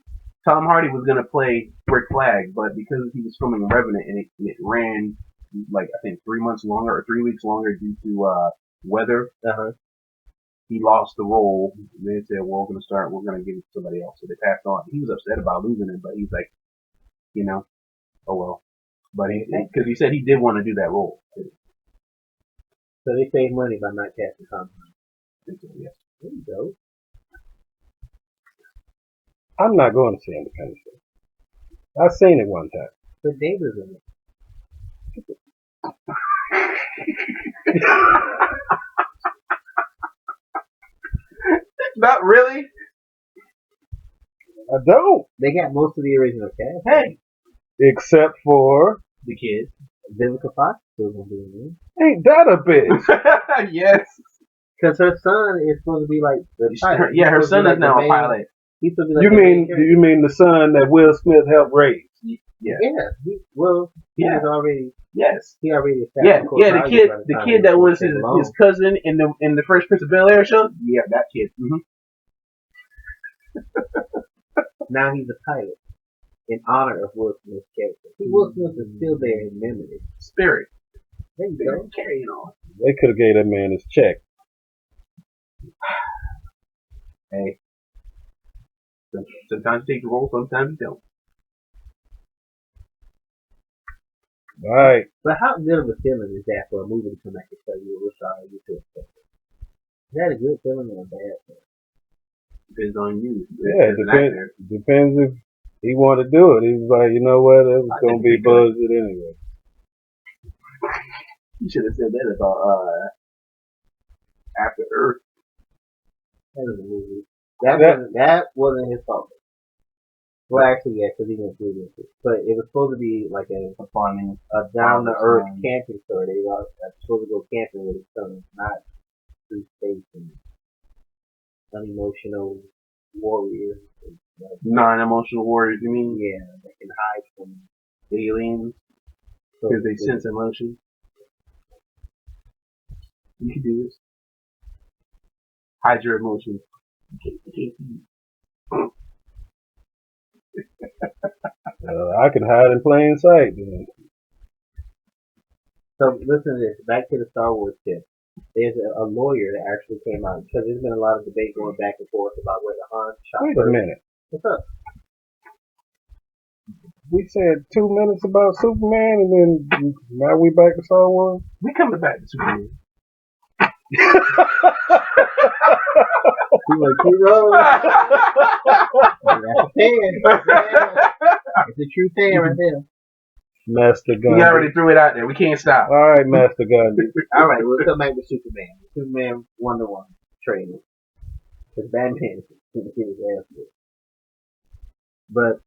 Tom Hardy was gonna play Rick Flag, but because he was filming Revenant and it ran like I think 3 months longer or 3 weeks longer due to weather, he lost the role. And they said, "Well, we're gonna give it to somebody else." So they passed on. He was upset about losing it, but he's like, oh well. But because he said he did want to do that role. So they saved money by not casting Tom Hardy. Yes. There you go. I'm not going to see Independence Day. I've seen it one time. But David's in it. Not really. I don't. They got most of the original cast. Hey, Except for, the kid. Vivica Fox still gonna be in ain't that a bitch? Yes. because her son is supposed to be like the pilot. Yeah, her He's supposed to son be is now the a main- pilot. He's supposed to be like You the main mean character. you mean the son that Will Smith helped raise? Yeah. Yeah. He Yeah. was already. Yes. He already Yeah. established. Yeah. The kid that was his cousin in the first Prince of Bel Air show. Yeah, that kid. Mm-hmm. Now he's a pilot in honor of Will Smith's character. Will Smith is still there in memory. Spirit. There you go. Carrying on. They could have gave that man his check. Hey. Sometimes you take the role, sometimes you don't. All right. But how good of a feeling is that for a movie to come back and tell you we're sorry you took it? Is that a good feeling or a bad feeling? Depends on you. Yeah, depends if he wanted to do it. He was like, you know what, it was going to be bullshit anyway. You should have said that about After Earth. That was a movie. That wasn't his fault. Well, actually, yeah, because he didn't do it. But it was supposed to be like a down to earth camping story. They were supposed to go camping with his son, not through space and unemotional warriors. Non-emotional warriors, you mean? Yeah, that can hide from aliens because they sense emotion. You can do this. Hide your emotions. I can hide in plain sight. Then. So listen to this. Back to the Star Wars tip. There's a lawyer that actually came out because there's been a lot of debate going back and forth about whether Han shot Wait first. a minute. What's up? We said 2 minutes about Superman, and then now we back to Star Wars. We coming back to Superman. He went 2 rows. That's a fan. It's a true fan right there. Master Gun. We already threw it out there. We can't stop. All right, Master Gun. All right, we'll come back to Superman. Superman 1-1 trailer. Because Batman didn't get his ass beat. But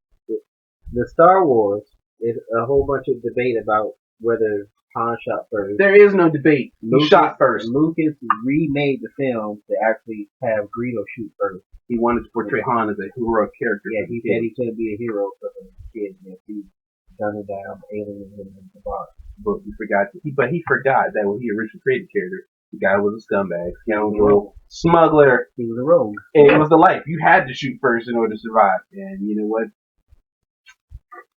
the Star Wars is a whole bunch of debate about whether Han shot first. There is no debate. He shot first. Lucas remade the film to actually have Greedo shoot first. He wanted to portray Han as a heroic character. Yeah, he said he's going to be a hero for the kids. If he done it down, aliens in the bar. But he forgot that when he originally created the character, the guy was a scumbag, scoundrel, smuggler. He was a rogue. And it was the life. You had to shoot first in order to survive. And you know what?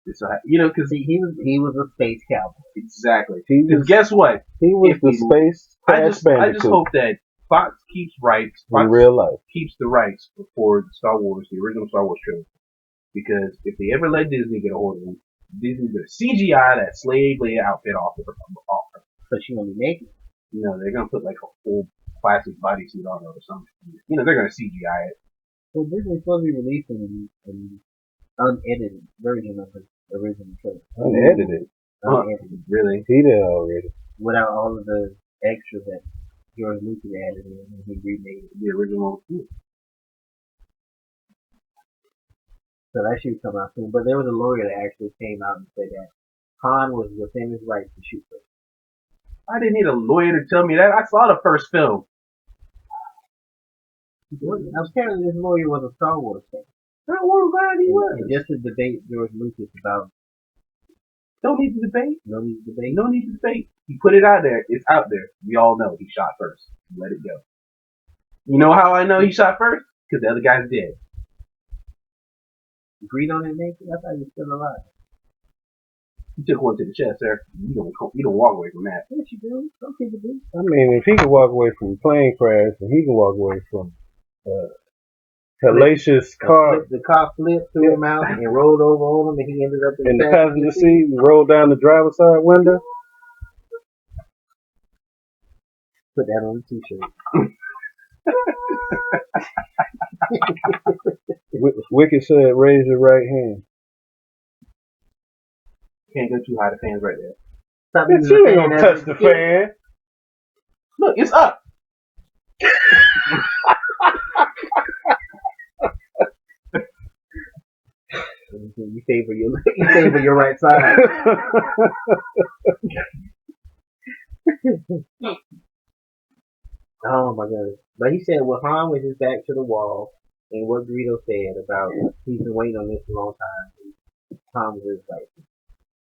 Because he was a space cowboy. Exactly. Because guess what? He was the space. I just hope that Fox keeps rights. Fox in real life keeps the rights for Star Wars, the original Star Wars trilogy. Because if they ever let Disney get a hold of them, Disney's gonna CGI that slave lady outfit off of her. But she gonna be naked. They're gonna put like a full plastic bodysuit on her or something. They're gonna CGI it. Well, Disney's supposed to be releasing an unedited version of the original trailer. Unedited. Really? He did already. Without all of the extras that George Lucas added in when he remade the original. So that should come out soon. But there was a lawyer that actually came out and said that Han was within his rights to shoot first. I didn't need a lawyer to tell me that. I saw the first film. Apparently this lawyer was a Star Wars fan. I'm glad he was. And just to debate George Lucas about... Don't need to debate. No need to debate. No need to debate. He put it out there. It's out there. We all know he shot first. Let it go. You know how I know he shot first? Because the other guy's dead. Agreed on it, Nathan? I thought he was still alive. He took one to the chest, sir. You don't walk away from that. Yes, you do. Some people do. I mean, if he can walk away from a plane crash, and he can walk away from hellacious car. The car flipped through him out and rolled over on him, and he ended up in the passenger seat and rolled down the driver's side window. Put that on a t-shirt. Wicked said, raise your right hand. Can't go too high. The fan's right there. Stop You ain't gonna touch the fan. Look, it's up. You favor your right side. Oh my god. But he said with Han with his back to the wall and what Greedo said about he's been waiting on this a long time. Tom was like,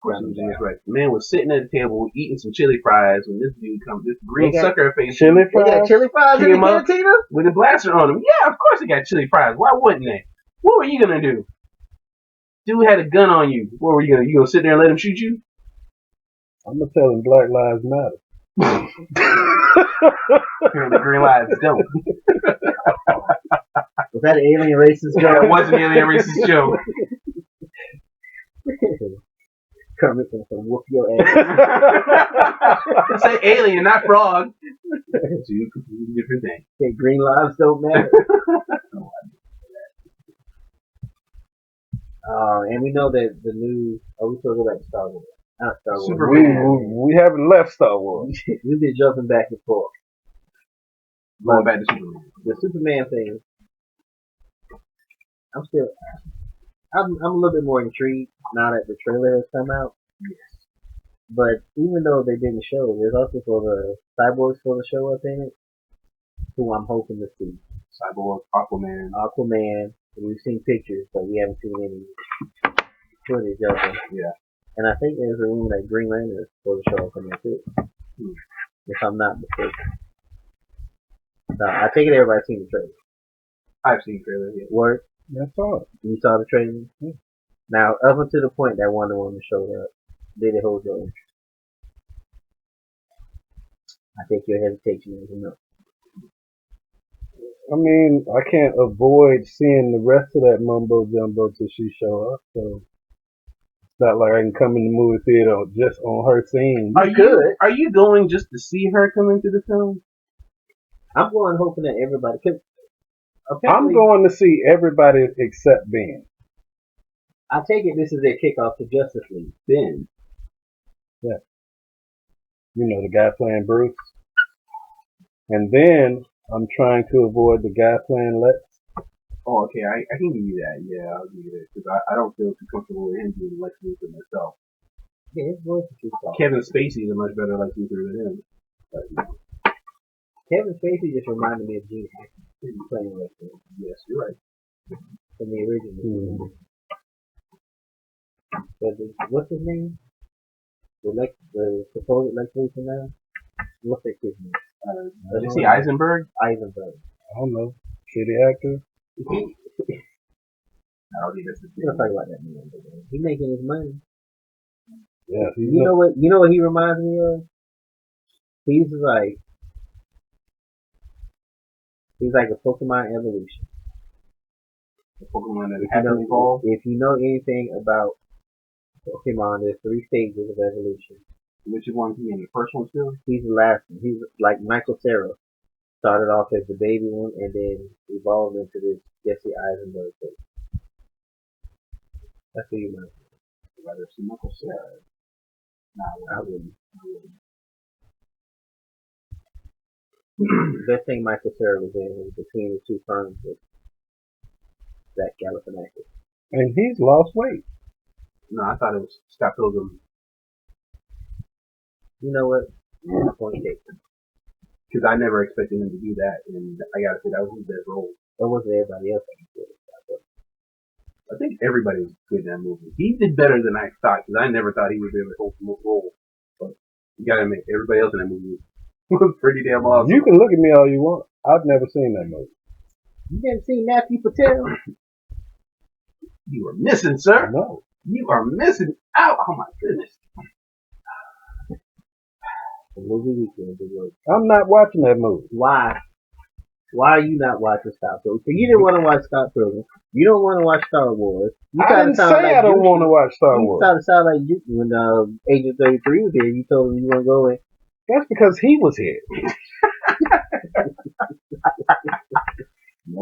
Of course, he was in his right. The man was sitting at the table eating some chili fries when this dude comes, this green sucker face. Chili they got fries? chili fries in the Came up cantina? with a blaster on him. Yeah, of course they got chili fries. Why wouldn't they? What were you gonna do? Dude had a gun on you. What were you gonna? You gonna sit there and let him shoot you? I'm gonna tell him Black Lives Matter. Apparently, green lives don't. Was that an alien racist That joke? wasn't an alien racist joke. Kermit can whoop your ass. Say alien, not frog. Two completely different things. Okay, green lives don't matter. And we know that the new. Oh, we still go back to Star Wars. Not Star Wars. Superman. We haven't left Star Wars. We've been jumping back and forth. Going back to Superman. The Superman thing. I'm a little bit more intrigued now that the trailer has come out. Yes. But even though they didn't show, there's also for the cyborgs for the show up in it, who I'm hoping to see. Cyborg, Aquaman. We've seen pictures, but we haven't seen any footage of them. Yeah. And I think there's a rumor that Green Lantern is for the show up in there too. If I'm not mistaken. So I take it everybody's seen the trailer. I've seen trailers. Yeah. Word? That's all. You saw the trailer? Yeah. Now, up until the point that Wonder Woman showed up, did it hold your interest? I think your hesitation is enough. I mean, I can't avoid seeing the rest of that mumbo jumbo till she show up. So it's not like I can come in the movie theater just on her scene. Are you going just to see her come into the film? I'm going hoping that everybody. I'm going to see everybody except Ben. I take it this is their kickoff to Justice League. Ben. Yeah. You know, the guy playing Bruce. And then I'm trying to avoid the guy playing Lex. Oh, okay. I can give you that. Yeah, I'll give you that. Because I don't feel too comfortable with him being Lex Luthor myself. Yeah, his voice is too soft. Kevin Spacey is a much better Lex Luthor than him. But, you know. Kevin Spacey just reminded me of Gene Hackman playing Lex Luthor. Yes, you're right. From the original. But what's his name? The supposed Lex Luthor now? What's that kid's name? Did you see Eisenberg? Eisenberg. I don't know. City actor. I don't think that's the We don't talk about that man. He's making his money. Yeah. You know what he reminds me of? He's like a Pokemon evolution. The Pokemon that hasn't evolved. If you know anything about Pokemon, there's 3 stages of evolution. Which one he in? The first one still? He's the last one. He's like Michael Cera. Started off as the baby one and then evolved into this Jesse Eisenberg thing. That's what you might I'd rather see Michael Cera. I wouldn't. The best thing Michael Cera was in was between the 2 firms with Zach Galifianakis. And he's lost weight. No, I thought it was Scott Pilgrim. You know what? Point taken. Because I never expected him to do that, and I gotta say that was his best role. Or was there everybody else that was good? I think everybody was good in that movie. He did better than I thought, because I never thought he would be able to hold the role. But you gotta admit, everybody else in that movie was pretty damn awesome. You can look at me all you want. I've never seen that movie. You didn't see Matthew Patel? You are missing, sir. No. You are missing out. Oh my goodness. The movie weekend. I'm not watching that movie. Why? Why are you not watching Scott Pilgrim? So you didn't want to watch Scott Pilgrim. You don't want to watch Star Wars. You I didn't say I don't want to watch Star Wars. You started to sound like you when Agent 33 was here. You told him you want to go in. That's because he was here.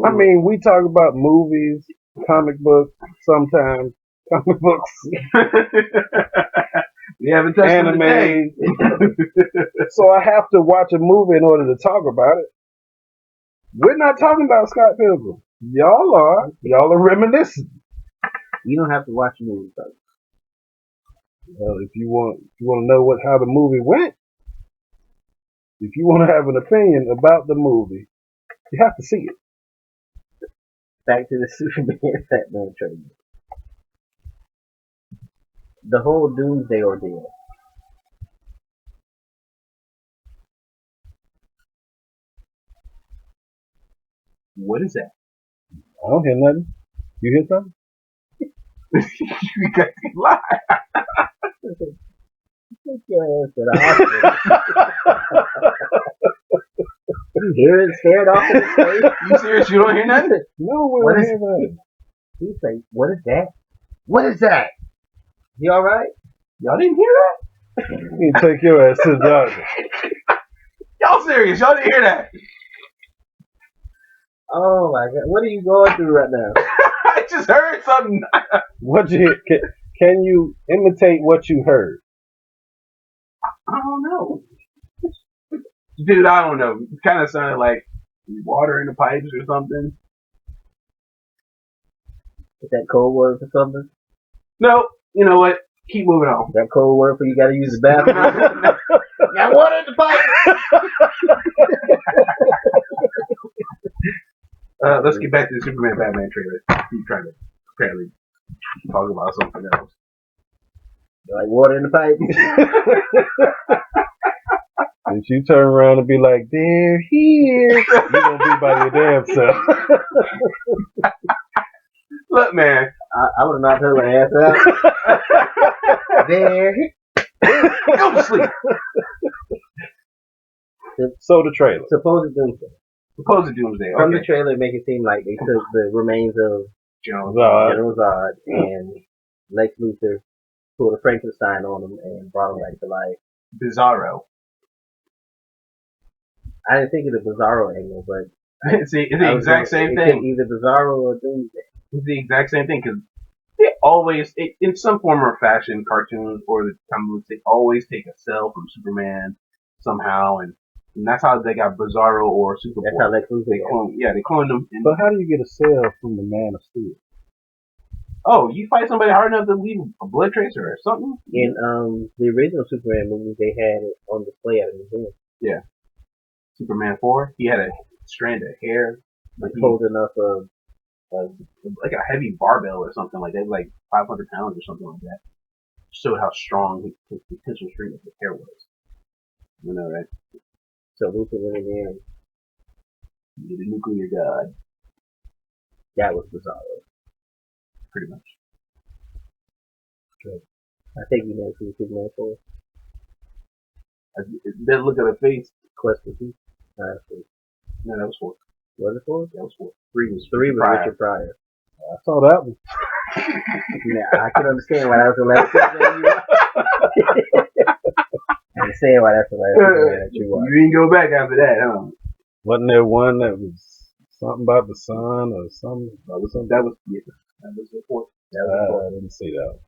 I mean, we talk about movies, comic books, sometimes comic books, we haven't touched anime. So I have to watch a movie in order to talk about it. We're not talking about Scott Pilgrim. Y'all are. Y'all are reminiscing. You don't have to watch a movie, though. Well, if you want to know how the movie went, if you want to have an opinion about the movie, you have to see it. Back to the Superman Batman trailer. the whole Doomsday ordeal. What is that? I don't hear nothing. You hear something? You got to lie. Take your ass to the hospital. You hear it scared off in his face. You serious? You don't hear nothing? No, we What don't is- hear that. He's like, what is that? What is that? You alright? Y'all didn't hear that? You need to take your ass to the doctor. Y'all serious? Y'all didn't hear that? Oh my god, what are you going through right now? I just heard something. What you hear? Can you imitate what you heard? I don't know. Dude, I don't know. It kind of sounded like water in the pipes or something. Is that code word for something? No, you know what? Keep moving on. Is that code word for you gotta use the bathroom? Got water in the pipe! Let's get back to the Superman Batman trailer. Keep trying to apparently talk about something else. Like water in the pipe? If you turn around and be like, they're here, you're going to be by your damn self. Look, man. I would have knocked her ass out. There. Go to sleep. So the trailer. Supposed Doomsday. Supposed Doomsday. From the Okay. trailer, it make it seem like they took the remains of General Zod. General Zod and Lex Luthor, pulled a Frankenstein on him and brought him back to life. Bizarro. I didn't think of the Bizarro angle, but It's the exact same it thing. Either Bizarro or Doomsday. It's the exact same thing because they always, in some form or fashion, cartoons or the comic books, they always take a cell from Superman somehow, and that's how they got Bizarro or Superboy. That's how Lex Luthor They got. clone, yeah, they cloned them. But how do you get a cell from the Man of Steel? Oh, you fight somebody hard enough to leave a blood tracer or something? In the original Superman movies, they had it on display at a museum. Yeah. Superman 4, he had a strand of hair, Like holding up like a heavy barbell or something like that, like 500 pounds or something like that. Showed how strong his potential strength of his hair was. You know, right? so Luthor went in there and The nuclear god, that was Bizarro. pretty much. I think you never see Superman 4. Then look at her face. Question 2. No, that was 4. Was it 4? That was 4. 3 was 3 was Pryor. Richard Pryor. I saw that one. Yeah, I can understand why that was the last Superman you watched. I understand why that's the last Superman that you You watched. didn't go back after that, huh? Wasn't there one that was something about the sun or something? That was the 4th. I didn't see that one.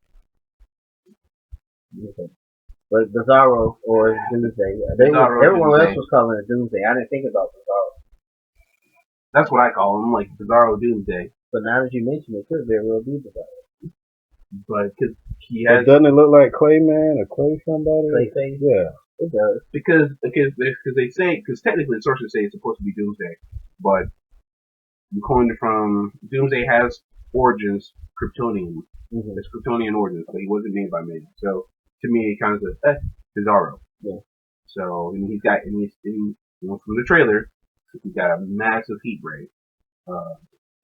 But Bizarro or Doomsday, Bizarro, everyone Doomsday. else was calling it Doomsday. I didn't think about Bizarro. That's what I call him, like Bizarro Doomsday. But now that you mention it, it could very well be Bizarro. But because he But has, doesn't it look like Clayman or Clay somebody? Clayface? Yeah. It does. because they say, because technically the sources say it's supposed to be Doomsday, but you coined it from Doomsday has origins Kryptonian. Mm-hmm. It's Kryptonian origins, but he wasn't named by man. So to me, it kind of says Bizarro. Yeah. So and he's got, and he's in, you know, from the trailer, he's got a massive heat ray.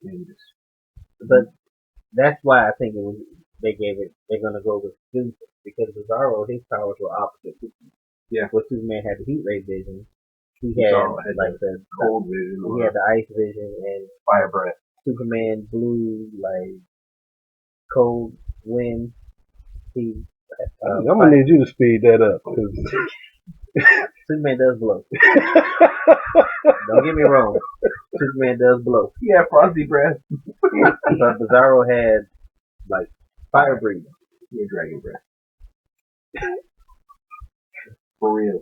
And But that's why I think it was, they're gonna go with Doomsday because Bizarro, his powers were opposite. Yeah. Where Superman had the heat ray vision, he had Bizarro had like the cold vision, he had the ice vision, and fire breath. Superman blew like cold wind. He I'm going to need you to speed that up. 'Cause Superman does blow. Don't get me wrong. Superman does blow. Yeah, frosty breath. But Bizarro had like fire breathing. Yeah, dragon breath. For real.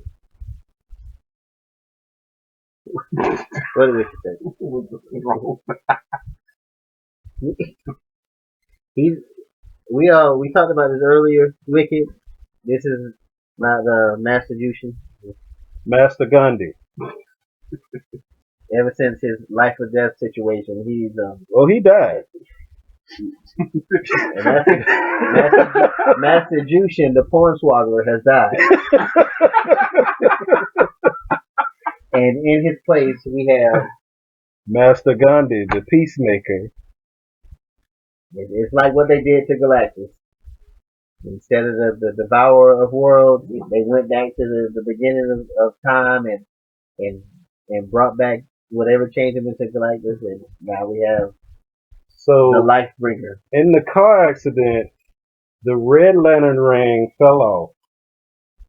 What did you say? Wrong. We talked about this earlier. Wicked. This is not Master Jushin. Master Gandhi. Ever since his life or death situation, he's Well, he died. And Master Jushin, the porn swaggler, has died. And in his place, we have. Master Gandhi, the peacemaker. It's like what they did to Galactus. Instead of the devourer of worlds, they went back to the beginning of time and brought back whatever changed him into Galactus, and now we have the life bringer. In the car accident, the red lantern ring fell off,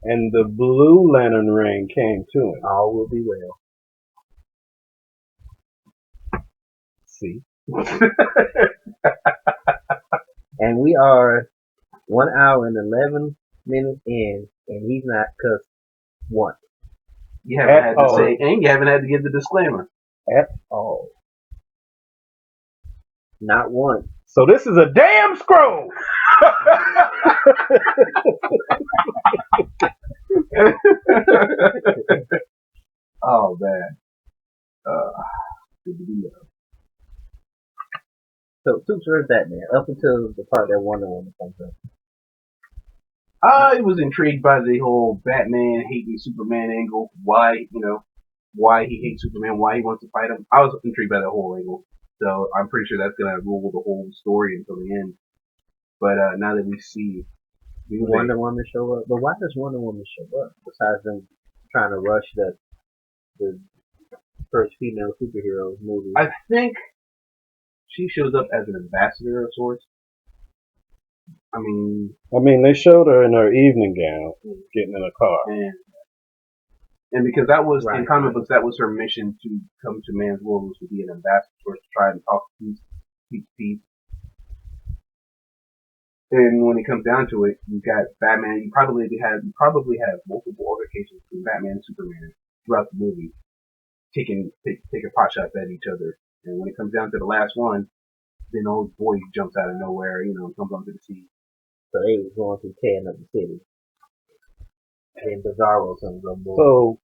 and the blue lantern ring came to him. All will be well. See? And we are 1 hour and 11 minutes in, and he's not cussed once. You haven't had to say, and you haven't had to give the disclaimer. At all. Not once. So this is a damn scroll! Oh, man. Good to be there. So, Toops, where's that, man? Up until the part that Wonder Woman comes up. I was intrigued by the whole Batman hating Superman angle. Why he hates Superman, why he wants to fight him. I was intrigued by the whole angle. So I'm pretty sure that's going to rule the whole story until the end. But now that we see Wonder Woman show up. But why does Wonder Woman show up? Besides them trying to rush the first female superhero movie. I think she shows up as an ambassador of sorts. I mean, they showed her in her evening gown, getting in a car. And because that was, in comic books, that was her mission to come to man's world, was to be an ambassador, to try and talk peace. And when it comes down to it, you got Batman. You probably have multiple altercations between Batman and Superman throughout the movie, taking pot shots at each other. And when it comes down to the last one, then old boy jumps out of nowhere, comes onto the scene. So they was going to tearing up the city. And Bizarro comes on board. So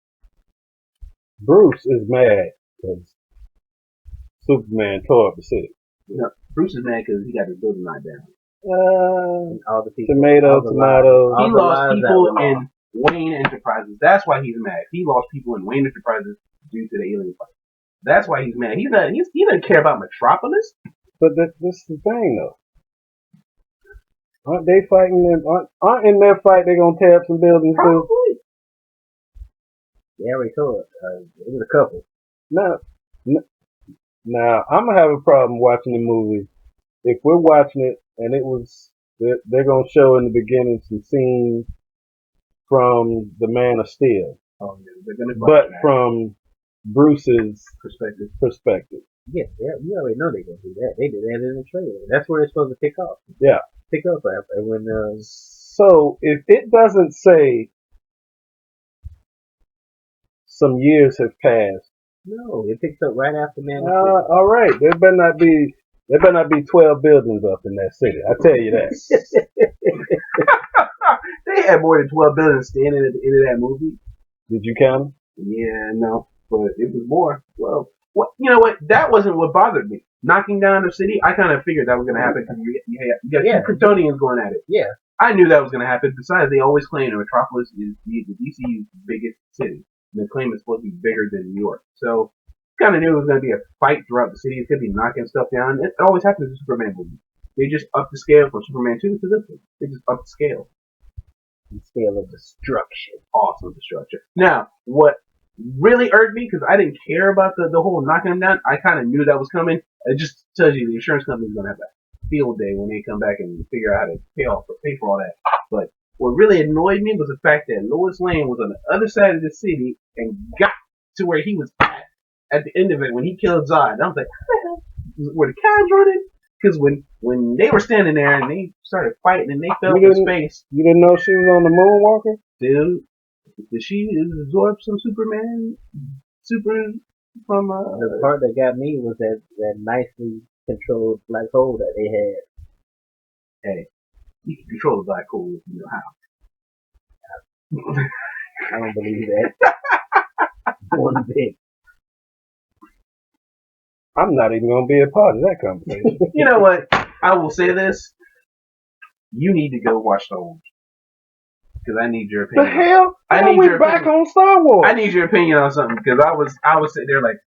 Bruce is mad because Superman tore up the city. Bruce is mad because he got his building knocked down. All the people, tomato. He lost people in Wayne Enterprises. That's why he's mad. He lost people in Wayne Enterprises due to the alien fight. That's why he's mad. He doesn't care about Metropolis. But this is the thing, though. Aren't they fighting them? Aren't in their fight they gonna tear up some buildings too? Yeah, we saw it. It was a couple. Now I'm gonna have a problem watching the movie if we're watching it and they're gonna show in the beginning some scenes from the Man of Steel. Oh, yeah, they're gonna but from Bruce's perspective. Yeah, you already know they're gonna do that. They did that in the trailer. That's where they're supposed to pick up. Yeah. Pick up after when. So if it doesn't say some years have passed. No, it picks up right after Man. All right, there better not be 12 buildings up in that city. I tell you that. They had more than 12 buildings standing at the end of that movie. Did you count them? Yeah, no, but it was more. Well, you know what? That wasn't what bothered me. Knocking down the city, I kind of figured that was going to happen because you got two Kryptonians going at it. Yeah. I knew that was going to happen. Besides, they always claim that Metropolis is the DCU's biggest city. And they claim it's supposed to be bigger than New York. So, kind of knew it was going to be a fight throughout the city. It's going to be knocking stuff down. It always happens in Superman movies. They just up the scale from Superman 2 to this one. They just up the scale. The scale of destruction. Awesome destruction. Now, what really irked me, because I didn't care about the whole knocking them down, I kind of knew that was coming. It just tells you the insurance company's going to have a field day when they come back and figure out how to pay for all that. But what really annoyed me was the fact that Lois Lane was on the other side of the city and got to where he was at the end of it when he killed Zod. I was like, were the cows running? Because when they were standing there and they started fighting and they fell into space. You didn't know she was on the Moonwalker? Dude, did she absorb some Superman? From the part that got me was that nicely controlled black hole that they had. Hey, you can control the black hole if you know how. I don't believe that. One bit. I'm not even going to be a part of that conversation. You know what? I will say this: you need to go watch Star Wars because I need your The opinion. hell? I How need we your back opinion. on Star Wars? I need your opinion on something because I was sitting there like,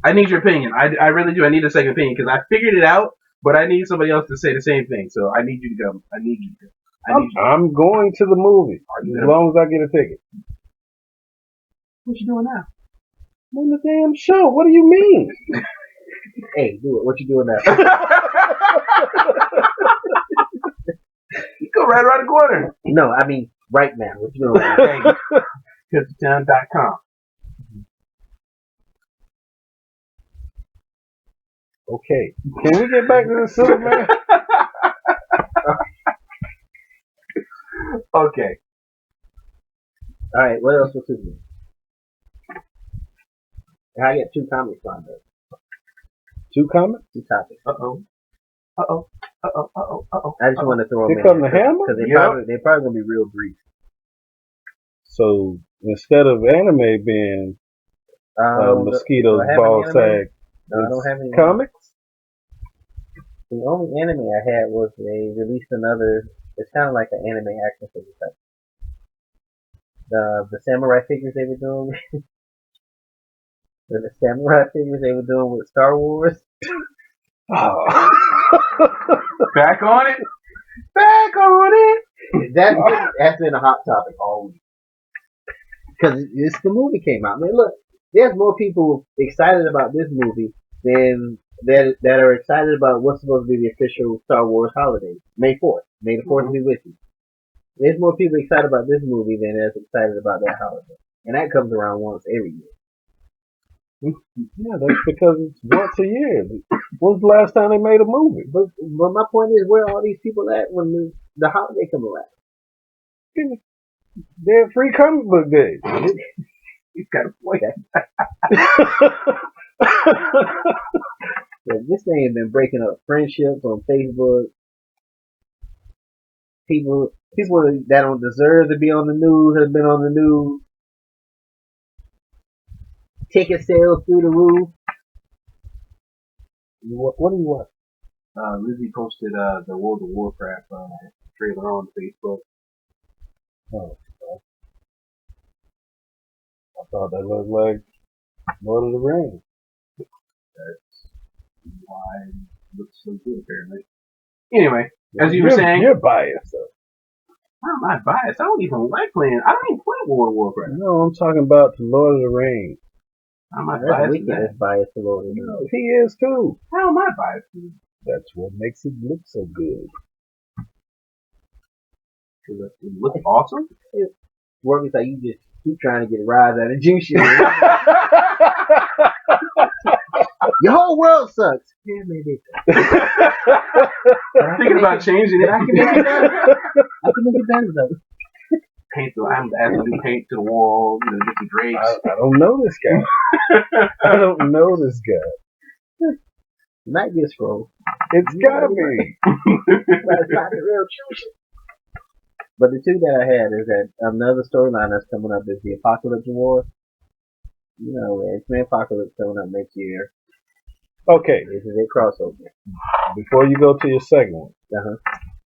I need your opinion. I really do. I need a second opinion because I figured it out, but I need somebody else to say the same thing. So I need you to go. I need you to go. I'm going to the movie as long as I get a ticket. What you doing now? I'm on the damn show. What do you mean? Hey, do it. What you doing now? You go right around the corner. No, I mean right now. What you doing right now? Hey, CutTheTown.com. Okay. Can we get back to the Superman? Okay. All right. What else was Superman? I got 2 comics lined up. 2 comments? 2 topics. Uh-oh. I just want to throw them Here in come the hammer? because Yep. they're probably gonna be real brief. So instead of anime being mosquitoes, do I have ball any anime? sag, No, I don't have any. comics? The only anime I had was they released another. It's kind of like an anime action figure type. The samurai figures they were doing. The samurai figures they were doing with Star Wars. Oh. Back on it. Back on it. That's been a hot topic all week because the movie came out. I mean, look, there's more people excited about this movie than that are excited about what's supposed to be the official Star Wars holiday, May 4th. May the 4th be with you. There's more people excited about this movie than is excited about that holiday, and that comes around once every year. Yeah, that's because it's once a year. When's the last time they made a movie? But my point is, where are all these people at when the holiday come around? They're free comic book days. He's got a point. This thing has been breaking up friendships on Facebook. People that don't deserve to be on the news have been on the news. Ticket sales through the roof. What do you want? Lizzie posted the World of Warcraft trailer on Facebook. Oh, I thought that looked like Lord of the Rings. That's why it looks so good, apparently. Anyway, as you were saying, you're biased. Though. I'm not biased. I don't even like playing. I don't even play World of Warcraft. No, I'm talking about the Lord of the Rings. I'm not That's biased. Weekend is biased to Lord of the Rings. He is too. How am I biased? That's what makes it look so good. Because it looks awesome. Work is like you just keep trying to get a rise out of juice. Your whole world sucks. Yeah, maybe. Thinking about changing it. I can make it better. I can make it better though. I'm asking to do paint to the wall, get the drapes. I don't know this guy. I don't know this guy. Might be a scroll. It's gotta be. But it's not the real juice. But the 2 that I had is that another storyline that's coming up is the Apocalypse War. You know, X-Men Apocalypse coming up next year. Okay. This is a crossover. Before you go to your second one,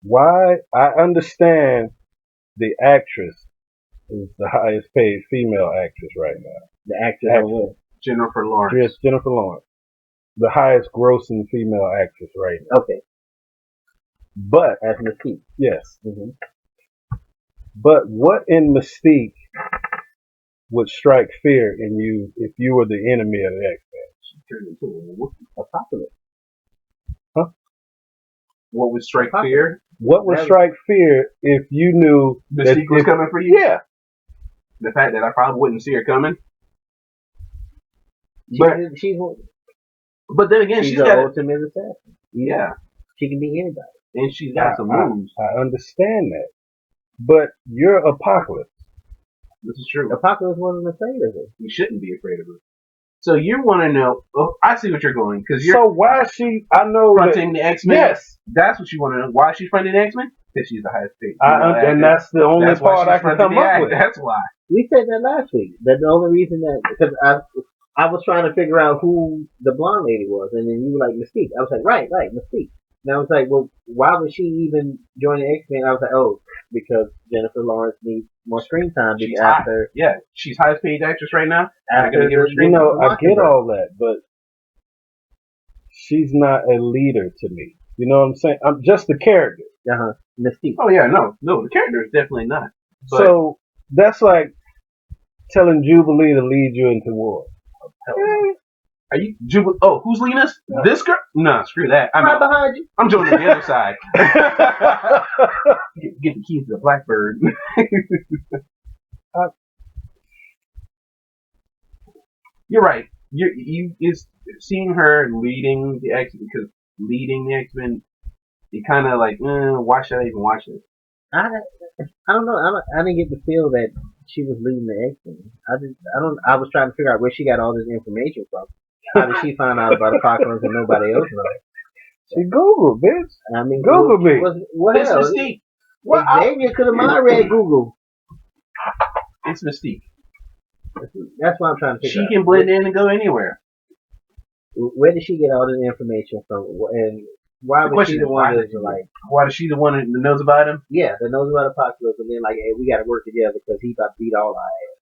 why I understand the actress is the highest paid female actress right now. The actress. Jennifer Lawrence. Yes, Jennifer Lawrence. The highest grossing female actress right now. Okay. But As Mystique. yes. Mm-hmm. But what in Mystique would strike fear in you if you were the enemy of the X-Men? She turned into a Apocalypse. Huh? What would strike fear? What would strike fear if you knew Mystique was coming for you? Yeah. The fact that I probably wouldn't see her coming. But then again, she's the got ultimate assassin. Yeah. She can be anybody. And she's got some moves. I understand that. But you're Apocalypse. This is true. Apocalypse wasn't afraid of her. You shouldn't be afraid of her. So you want to know? Oh, I see what you're going because you're So why is she? I know fronting the X-Men. Yes, that's what you want to know. Why is she fronting the X-Men? Because she's the highest paid. and that's the only part I can come up with. That's why. We said that last week. That the only reason that because I was trying to figure out who the blonde lady was, and then you were like Mystique. I was like, right, Mystique. And I was like, well, why would she even join the X Men? I was like, oh, because Jennifer Lawrence needs more screen time She's hot. after Yeah, she's highest paid actress right now. after give her the, screen You know, the I get Mockingbird. all that, but she's not a leader to me. You know what I'm saying? I'm just the character. Mystique. Oh yeah, no, the character is definitely not. But So that's like telling Jubilee to lead you into war. hell no. Are you Jubilee? Oh, who's leading us? No. This girl? Nah, screw that. I'm Right out. behind you. I'm joining the other side. get the keys to the Blackbird. You're right. You is seeing her leading the X because leading the X Men. You kind of like, why should I even watch this? I don't know. I didn't get the feel that she was leading the X Men. I was trying to figure out where she got all this information from. How did she find out about Apocalypse and nobody else knows? She Google, bitch. I mean, Google me. What It's else? Mystique. Xavier could have mind read Google. It's Mystique. That's what I'm trying to figure She out. can blend in and go anywhere. Where did she get all this information from? And why The was she question the is, one why that's did you- like, Why is she the one that knows about him? yeah, that knows about Apocalypse, and then like, hey, we got to work together because he about to beat all our ass.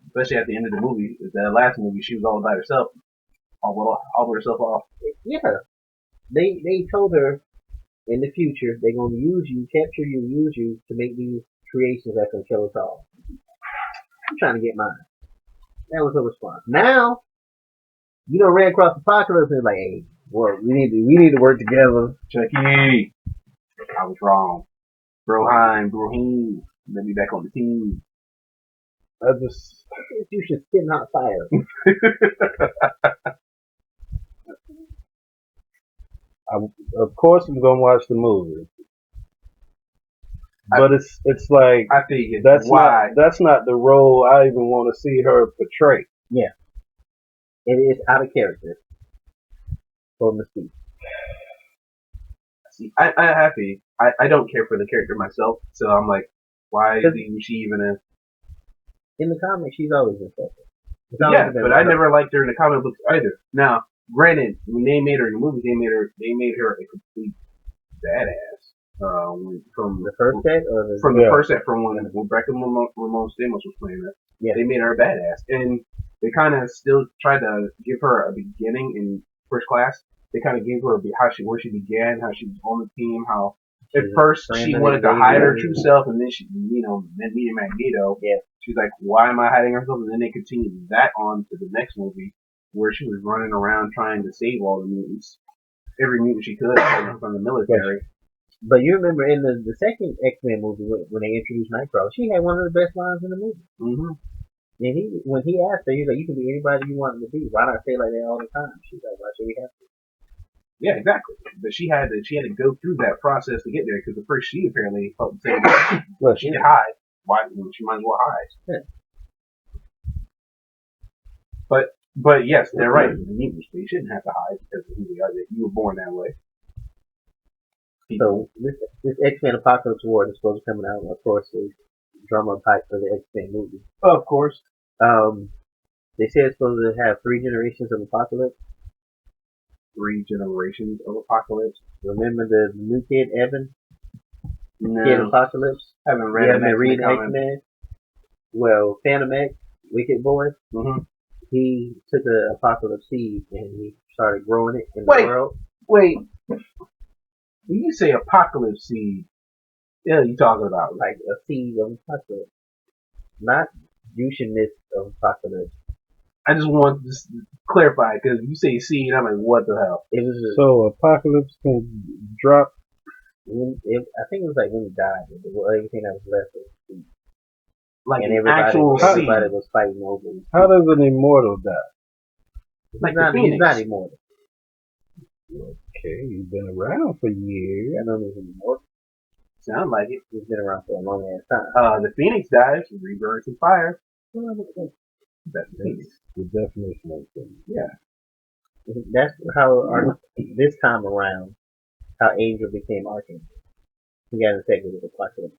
Especially at the end of the movie, the last movie, she was all by herself, all by herself off. Yeah, they told her in the future they're gonna use you, capture you, use you to make these creations that can kill us all. I'm trying to get mine. That was her response. Now, you know, ran across Apocalypse and like, hey, well, we need to work together. Chucky, I was wrong. Broheim, let me back on the team. I just You should spit hot fire. of course I'm gonna watch the movie. But it's like I figured that's why. not the role I even want to see her portray. Yeah, it is out of character for Mystique. See, I'm happy. I don't care for the character myself, so I'm like, why is she even a? In the comics, she's always been special. Yeah, but I never liked her in the comic books either. Now, granted, when they made her in the movies, they made her a complete badass. From the first set or the first set from when Rebecca Ramon Stamos was playing her. Yeah. They made her a badass, and they kind of still tried to give her a beginning in First Class. They kind of gave her where she began, how she was on the team, how at first she wanted to hide her true self, and then then meeting Magneto. Yeah. She's like, why am I hiding herself? And then they continued that on to the next movie, where she was running around trying to save all the mutants, every mutant she could from the military. But you remember in the second X-Men movie when they introduced Nightcrawler, she had one of the best lines in the movie. Mm-hmm. And when he asked her, he was like, "You can be anybody you want to be. Why not say like that all the time?" She's like, "Why should we have to?" Yeah, exactly. But she had to go through that process to get there because at first she apparently felt the same way. Well, she could hide. Why? She might as well hide. Yeah. But yes, they're right. They shouldn't have to hide because of who they are. You were born that way. So this X-Men Apocalypse War is supposed to be coming out. Of course, is drama pipe for the X-Men movie. Of course. They say it's supposed to have 3 generations of Apocalypse. 3 generations of Apocalypse. Remember the new kid, Evan? No. Kid Apocalypse? Haven't read X-Men? Well, Phantom X, Wicked Boy, he took an Apocalypse seed and he started growing it in the world. Wait. When you say Apocalypse seed, what are you talking about? Like a seed of Apocalypse. Not juiciness of Apocalypse. I just want to clarify because you say seed, I'm like, what the hell? It was so Apocalypse can drop. I think it was like when he died. Everything that was left was seed. Like and an actual seed. Everybody was fighting over it. How does an immortal die? He's not immortal. Okay, you've been around for years. I know he's immortal. Sound like it. He's been around for a long ass time. The Phoenix dies, rebirth and fire. That's the definition of things. Yeah. That's how this time around, how Angel became Archangel. He got infected with Apocalypse.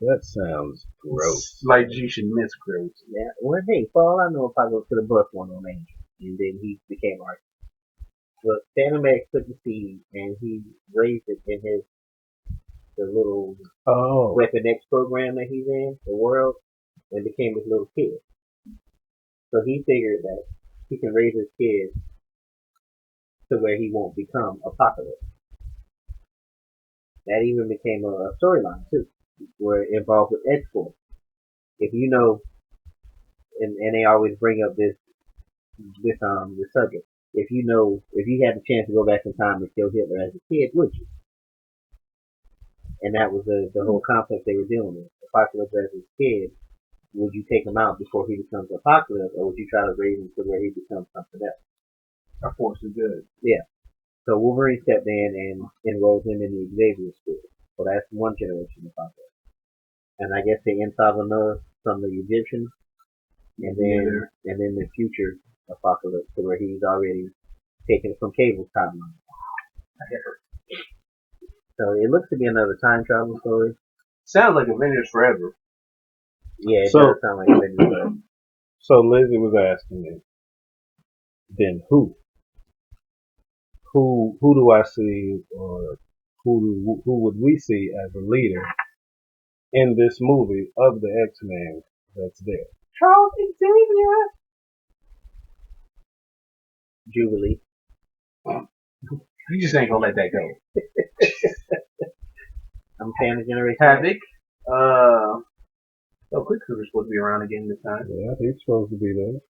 That sounds gross. Like you should miss gross. Yeah. Well, hey, for all I know, Apocalypse could have bust one on Angel, and then he became Archie. But Phantom X took the seed and he raised it in the little Oh, Weapon X program that he's in, the world, and became his little kid. So he figured that he can raise his kid to where he won't become Apocalypse. That even became a storyline too, where it involved with X-Force. If you know, and they always bring up this subject. If you had the chance to go back in time and kill Hitler as a kid, would you? And that was the whole conflict they were dealing with. Apocalypse as a kid, would you take him out before he becomes Apocalypse, or would you try to raise him to where he becomes something else? Our force is good. Yeah. So Wolverine stepped in and enrolled him in the Xavier School. So that's one generation of Apocalypse. And I guess they Insavanur from the Egyptians, and then the future Apocalypse, to where he's already taken from Cable's timeline. So it looks to be another time travel story. Sounds like Avengers Forever. Yeah, it does sound like Avengers Forever. so Lizzie was asking me, then who? Who do I see, or who would we see as a leader in this movie of the X-Men that's there? Charles Xavier. Jubilee. You just ain't gonna let that go. I'm a fan of Generation Havoc. Quicksilver's supposed to be around again this time. Yeah, he's supposed to be there.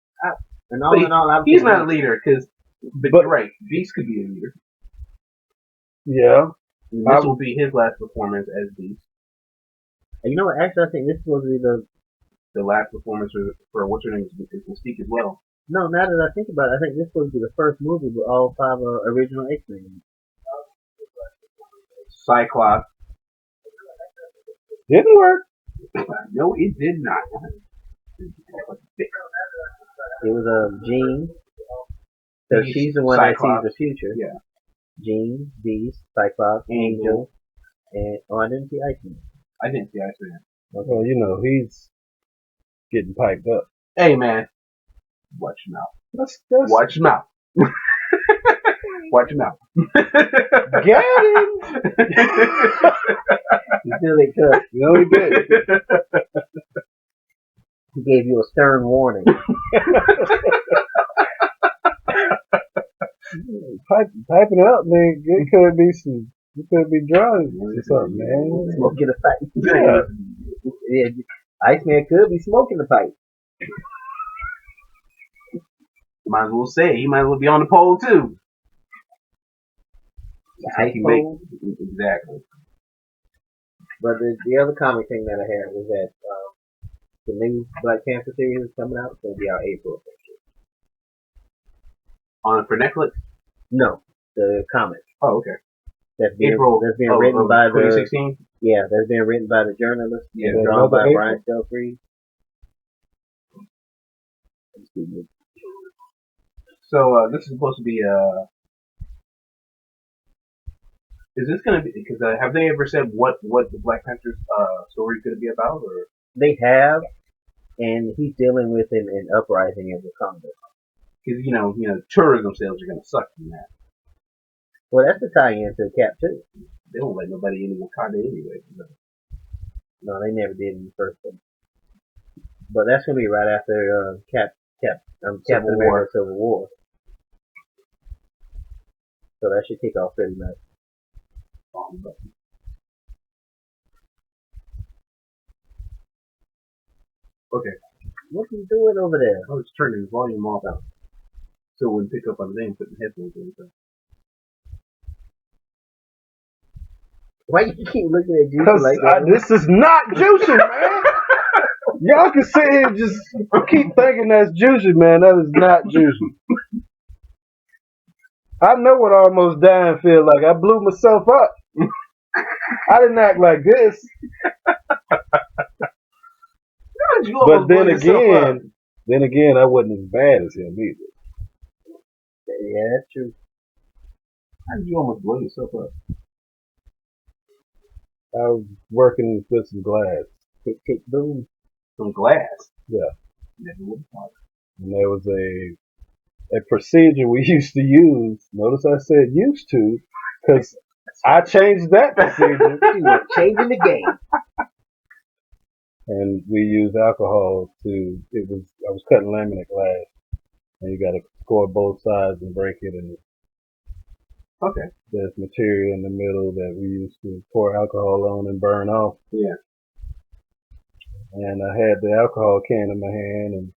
And all in all, he's not a leader, but you're right. Beast could be a leader. Yeah. And this will be his last performance as Beast. You know what? Actually, I think this is supposed to be the last performance for what's her name is Mystique as well. No, now that I think about it, I think this is supposed to be the first movie with all 5 original X-Men. Cyclops. Didn't work. No, it did not. It was Jean. So she's the one Cyclops. that sees the future. Yeah. Jean, Beast, Cyclops, Angel, and I didn't see Iceman. I didn't see Iceman. Okay. Well, he's getting piped up. Hey man, watch your mouth. Watch your mouth. Watch your mouth. Get him! You feel it, cut. No, he did. He gave you a stern warning. Piping it up, man. It could be drugs or something, man. Smoking a pipe. Yeah. Yeah. Iceman could be smoking the pipe. Might as well say he might as well be on the pole too. The ice pole. Exactly. But the other comic thing that I had was that the new Black Panther series is coming out. It's going to be out April. For Netflix? No, the comic. Oh, okay. That's being written by 2016. That's being written by the journalist. Yeah, and drawn by Brian Stelfreeze. So this is supposed to be is this going to be? Because have they ever said what the Black Panther's story is going to be about? Or they have, and he's dealing with an uprising in Wakanda. Because tourism sales are going to suck from that. Well, that's the tie-in to Cap too. They don't let nobody in Wakanda anyway. No, they never did in the first one. But that's going to be right after Captain America Civil War. So that should kick off pretty much. Okay. What are you doing over there? I was turning the volume off out so it wouldn't pick up on the name, putting headphones in. So. Why you keep looking at Juicy like that? This is not Juicy, man. Y'all can sit here and just keep thinking that's Juicy, man. That is not Juicy. I know what almost dying feel like. I blew myself up. I didn't act like this. But then again, I wasn't as bad as him either. Yeah, that's true. How did you almost blow yourself up? I was working with some glass. Tick, tick, boom. From glass. Yeah. Never would have thought. And there was a procedure we used to use. Notice I said used to, because I changed that procedure. You were changing the game. And we used alcohol I was cutting laminate glass, and you got to score both sides and break it, and Okay. there's material in the middle that we used to pour alcohol on and burn off. Yeah. And I had the alcohol can in my hand and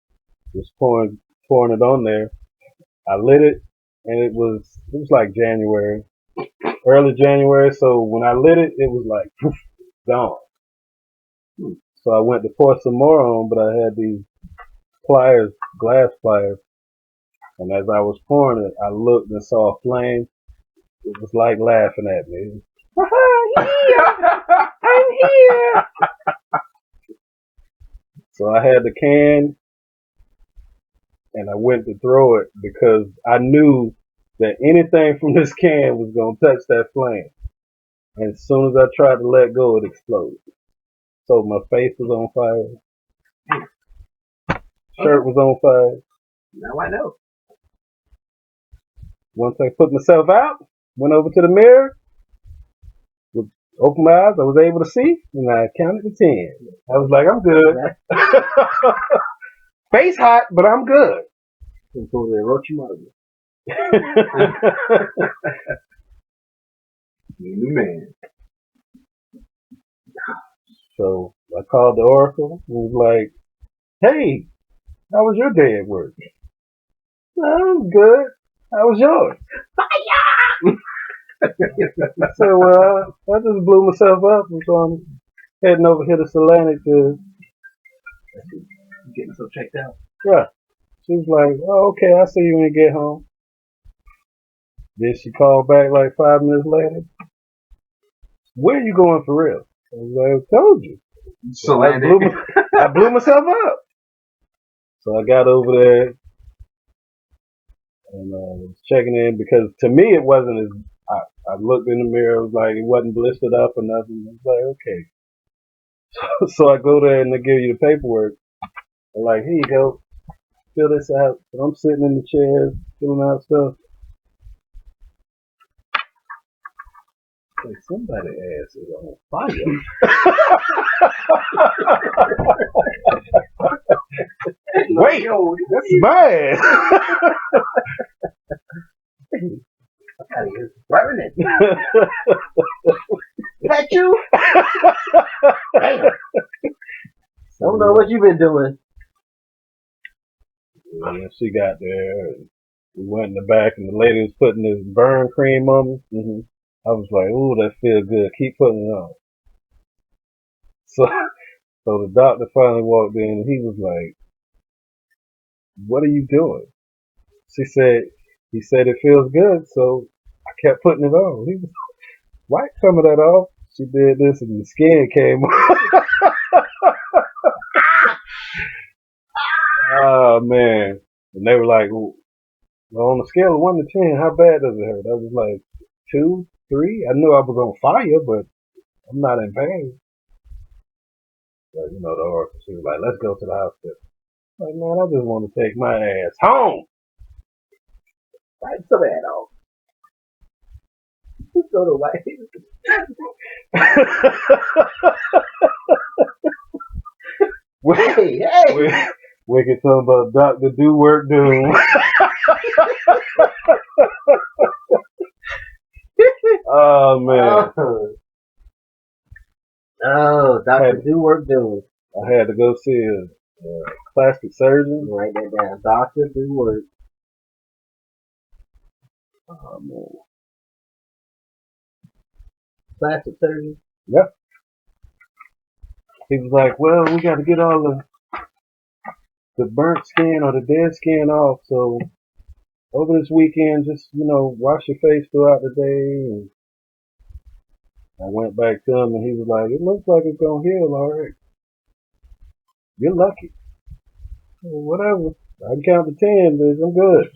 was pouring it on there. I lit it, and it was like January, early January. So when I lit it, it was like poof, gone. So I went to pour some more on, but I had these pliers, glass pliers, and as I was pouring it, I looked and saw a flame. It was like laughing at me. I'm here. So I had the can, and I went to throw it because I knew that anything from this can was going to touch that flame. And as soon as I tried to let go, it exploded. So my face was on fire. Shirt was on fire. Now I know. Once I put myself out, went over to the mirror, opened my eyes, I was able to see, and I counted to 10. I was like, I'm good. Face hot, but I'm good. Until they wrote you out. You the man. So I called the Oracle and was like, hey, how was your day at work? I'm good. How was yours? So I just blew myself up, and so I'm heading over here to Atlantic to Getting so checked out. yeah. She was like, oh, okay, I'll see you when you get home. Then she called back like 5 minutes later. Where are you going for real? I was like, I told you. So I blew myself up. So I got over there and was checking in because to me it wasn't as, I looked in the mirror, it was like it wasn't blistered up or nothing. I was like, okay. So I go there and they give you the paperwork. They're like, here you go. Fill this out. So I'm sitting in the chair, filling out stuff. Like somebody's ass is on fire. Wait, that's my ass. Burn it. Is that you? Damn. I don't know what you've been doing. And she got there, and we went in the back, and the lady was putting this burn cream on me. Mm-hmm. I was like, ooh, that feels good. Keep putting it on. So the doctor finally walked in, and he was like, what are you doing? He said it feels good, so I kept putting it on. He was, wipe some of that off. She did this, and the skin came off. Oh, man. And they were like, well, on a scale of 1 to 10, how bad does it hurt? I was like, 2, 3. I knew I was on fire, but I'm not in pain. But, the oracle, she was like, let's go to the hospital. Like, man, I just want to take my ass home. Wipe some of that off. Just go to wipe. Hey. Wicked talking about Dr. Do Work Doom. Oh, man. Oh, Dr. Do Work Doom. I had to go see a plastic surgeon. Write that down. Dr. Do Work. Oh, man. Plastic surgeon? Yep. He was like, well, we got to get all the burnt skin or the dead skin off. So over this weekend, just, wash your face throughout the day. And I went back to him and he was like, it looks like it's going to heal all right. You're lucky. Well, whatever. I can count to 10, but I'm good.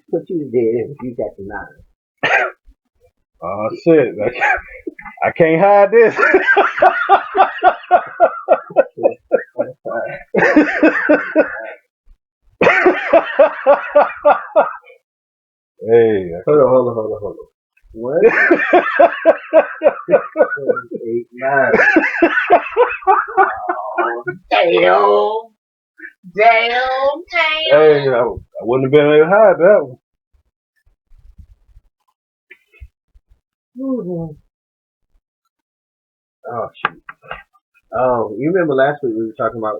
What you did if you got the 9. Oh, shit. I can't hide this. Hey. Hold on. What? 8, 9. Oh, damn. Hey, I wouldn't have been able to hide that one. Oh, shoot. Oh, you remember last week we were talking about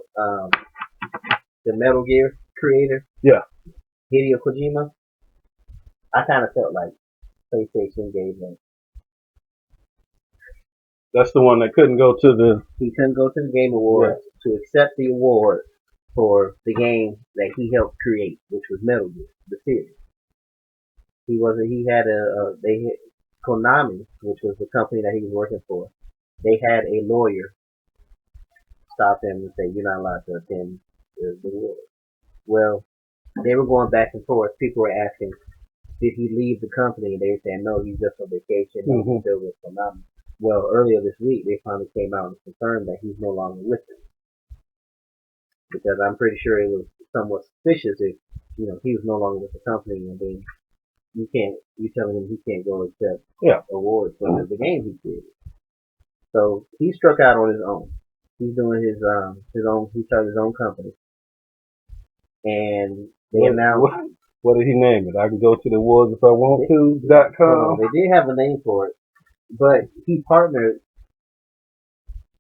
the Metal Gear creator? Yeah. Hideo Kojima? I kind of felt like PlayStation gave him. That's the one that couldn't go to the. He couldn't go to the Game Awards to accept the award for the game that he helped create, which was Metal Gear, the series. He wasn't. He had Konami, which was the company that he was working for. They had a lawyer stop him and say, "You're not allowed to attend the award." Well, they were going back and forth. People were asking, "Did he leave the company?" They were saying, "No, he's just on vacation. He's still with Konami." Well, earlier this week, they finally came out and confirmed that he's no longer with them. Because I'm pretty sure it was somewhat suspicious if, he was no longer with the company and then you're telling him he can't go accept awards for the game he created. So he struck out on his own. He's doing his own, he started his own company. And they announced. What did he name it? I can go to the awards if I want to.com. They did have a name for it. But he partnered,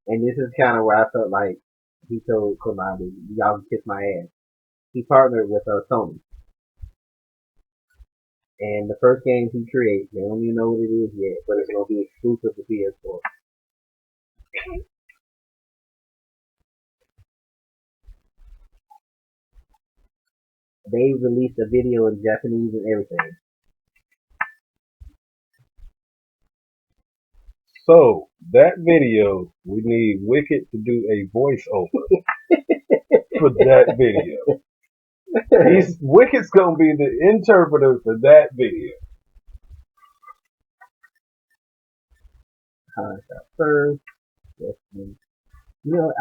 and this is kind of where I felt like he told Konami, "Y'all can kiss my ass." He partnered with Sony, and the first game he creates, they don't even know what it is yet, but it's gonna be exclusive to PS4. They released a video in Japanese and everything. So, that video, we need Wicked to do a voiceover for that video. Wicked's going to be the interpreter for that video. First,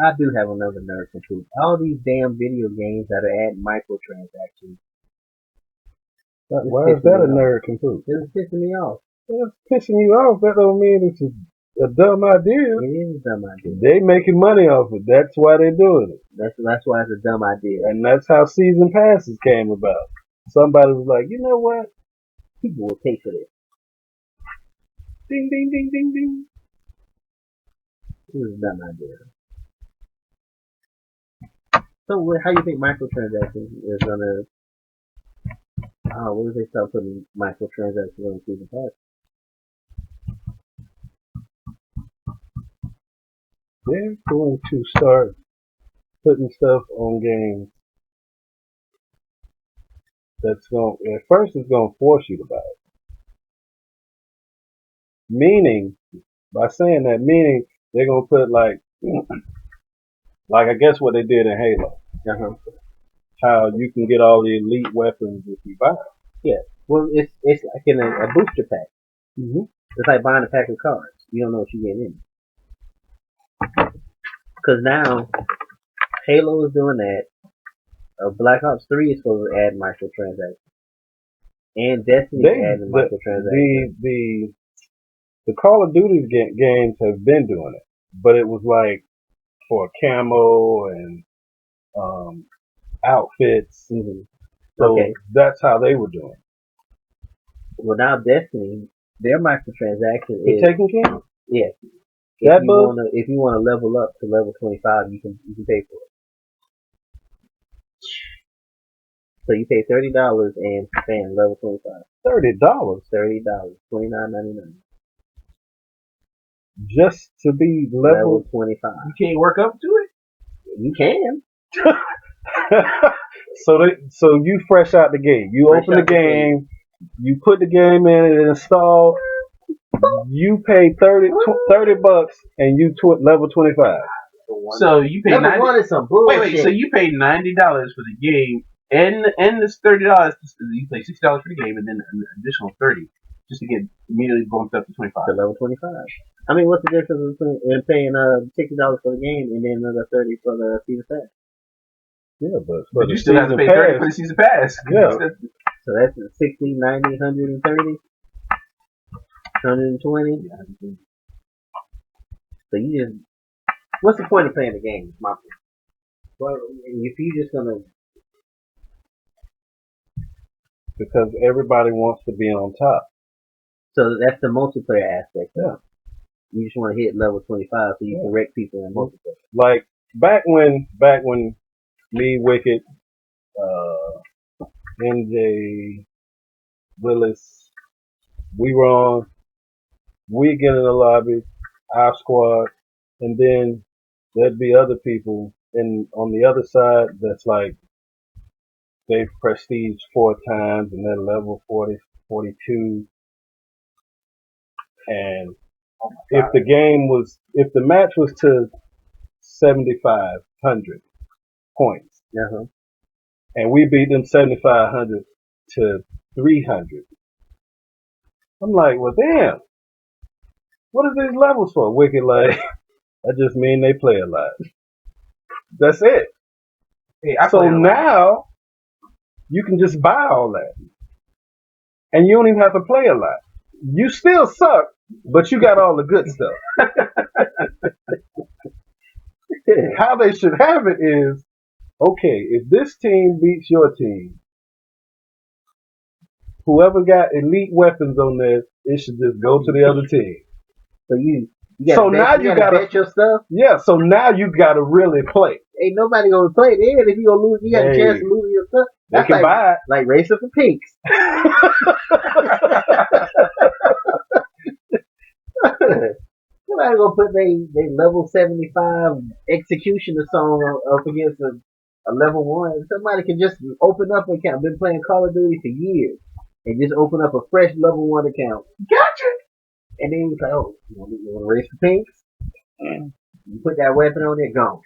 I do have another nerd complaint. All these damn video games that are adding microtransactions. Why is that a nerd complaint? It's pissing me off. It's pissing you off. That don't mean it's a dumb idea. It is a dumb idea. They making money off it. That's why they're doing it. That's why it's a dumb idea. And that's how season passes came about. Somebody was like, you know what? People will pay for this. Ding, ding, ding, ding, ding. This is a dumb idea. So how do you think microtransactions is gonna? What if they start putting microtransactions on season pass? They're going to start putting stuff on games that's going to, at first it's going to force you to buy it. Meaning, by saying that, they're going to put like I guess what they did in Halo. How you can get all the elite weapons if you buy it. Yeah. Well, it's like in a booster pack. Mm-hmm. It's like buying a pack of cards. You don't know what you're getting in. Because now, Halo is doing that. Black Ops 3 is supposed to add microtransactions. And Destiny is adding microtransactions. The Call of Duty games have been doing it. But it was like for camo and outfits. Mm-hmm. So that's how they were doing. Well, now Destiny, their microtransaction is taking care. Yeah. If you want to level up to level 25, you can pay for it. So you pay $30 and fan level 25. $30. $29.99. Just to be level 25. You can't work up to it. You can. So you fresh out the gate. You open the game. You put the game in and install. You pay $30 and you level 25. So you pay $90. Some bullshit. Wait. So you pay $90 for the game, and this $30. You pay $60 for the game, and then an additional $30 just to get immediately bumped up to 25. To level 25. I mean, what's the difference between paying $60 for the game and then another 30 for the season pass? Yeah, but But you still have to pay 30 for the season pass. Yeah. So that's 60, 90, 130, 120. Yeah. So you just, what's the point of playing the game? My point. Well, if you just gonna, because everybody wants to be on top. so that's the multiplayer aspect. Yeah. You just want to hit level 25 so you can wreck people in multiplayer. Like back when me, Wicked, NJ, Willis, we were on, we get in the lobby, our squad, and then there'd be other people on the other side that's like they've prestige 4 times and they're level 40, 42. And if the match was to 7,500 points, and we beat them 7,500 to 300, I'm like, well, damn, what are these levels for? Wicked, like, that just mean they play a lot. That's it. Hey, so now you can just buy all that, and you don't even have to play a lot. You still suck, but you got all the good stuff. How they should have it is, okay, if this team beats your team, whoever got elite weapons on there, it should just go to the other team. So you gotta bet your stuff. Yeah, so now you gotta really play. Ain't nobody gonna play then if you gonna lose. You got a chance to lose your stuff. That's like, buy it. Like racing for pinks. Somebody gonna put they level 75 executioner song up against a level 1. Somebody can just open up an account. Been playing Call of Duty for years and just open up a fresh level 1 account. Gotcha. And then you say, oh, you want to race for pinks? You put that weapon on it, gone.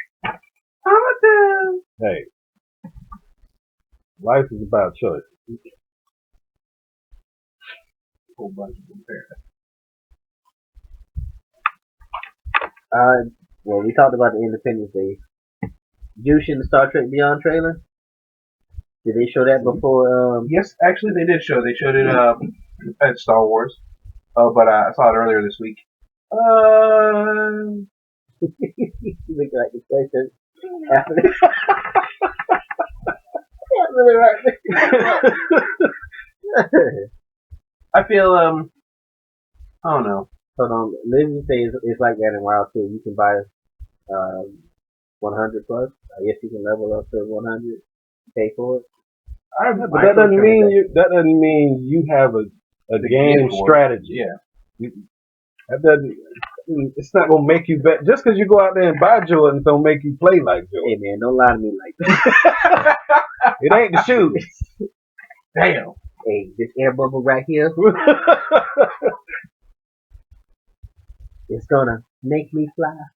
Hey, life is about choice. Whole bunch of compare. Well, we talked about the Independence Day. Jushin, the Star Trek Beyond trailer. Did they show that before? Yes, actually they did show. They showed it at Star Wars. But I saw it earlier this week. You look like the question happening. Really right. I feel I don't know. Hold on. Living say it's like that in WoW too. You can buy 100 plus. I guess you can level up to 100. Pay for it. But that doesn't mean you have a game strategy. Yeah. That doesn't. It's not gonna make you bet. Just because you go out there and buy Jordan, don't make you play like Jordan. Hey man, don't lie to me like that. It ain't the shoes. Damn. Hey, this air bubble right here, it's gonna make me fly.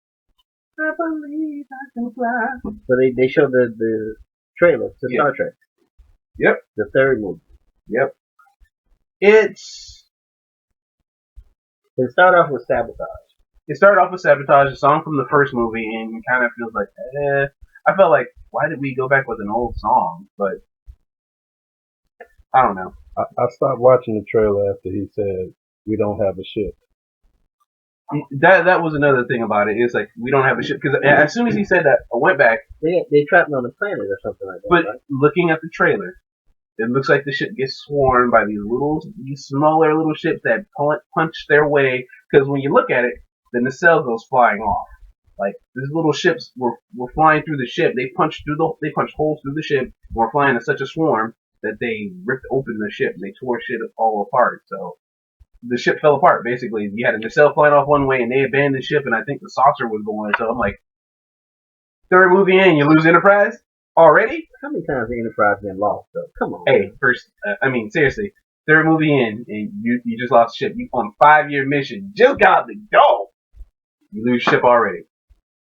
I believe I can fly. So they showed the trailer to Star Trek. Yep. The third movie. Yep. It started off with Sabotage. It started off with Sabotage, a song from the first movie, and it kind of feels like, I felt like, why did we go back with an old song? But I don't know. I stopped watching the trailer after he said we don't have a ship. That was another thing about it. It's like we don't have a ship because as soon as he said that, I went back. They trapped me on a planet or something like that. But right? looking at the trailer, it looks like the ship gets swarmed by these smaller little ships that punch their way. Because when you look at it, the nacelle goes flying off. Like these little ships were flying through the ship. They punched holes through the ship. And were flying in such a swarm that they ripped open the ship. They tore shit all apart. So the ship fell apart. Basically, you had a nacelle flying off one way, and they abandoned the ship. And I think the saucer was going. So I'm like, third movie in, you lose Enterprise already? How many times has the Enterprise been lost, though? Come on. Hey, seriously, third movie in, and you just lost the ship. You on a 5-year mission, just got the go. You lose ship already.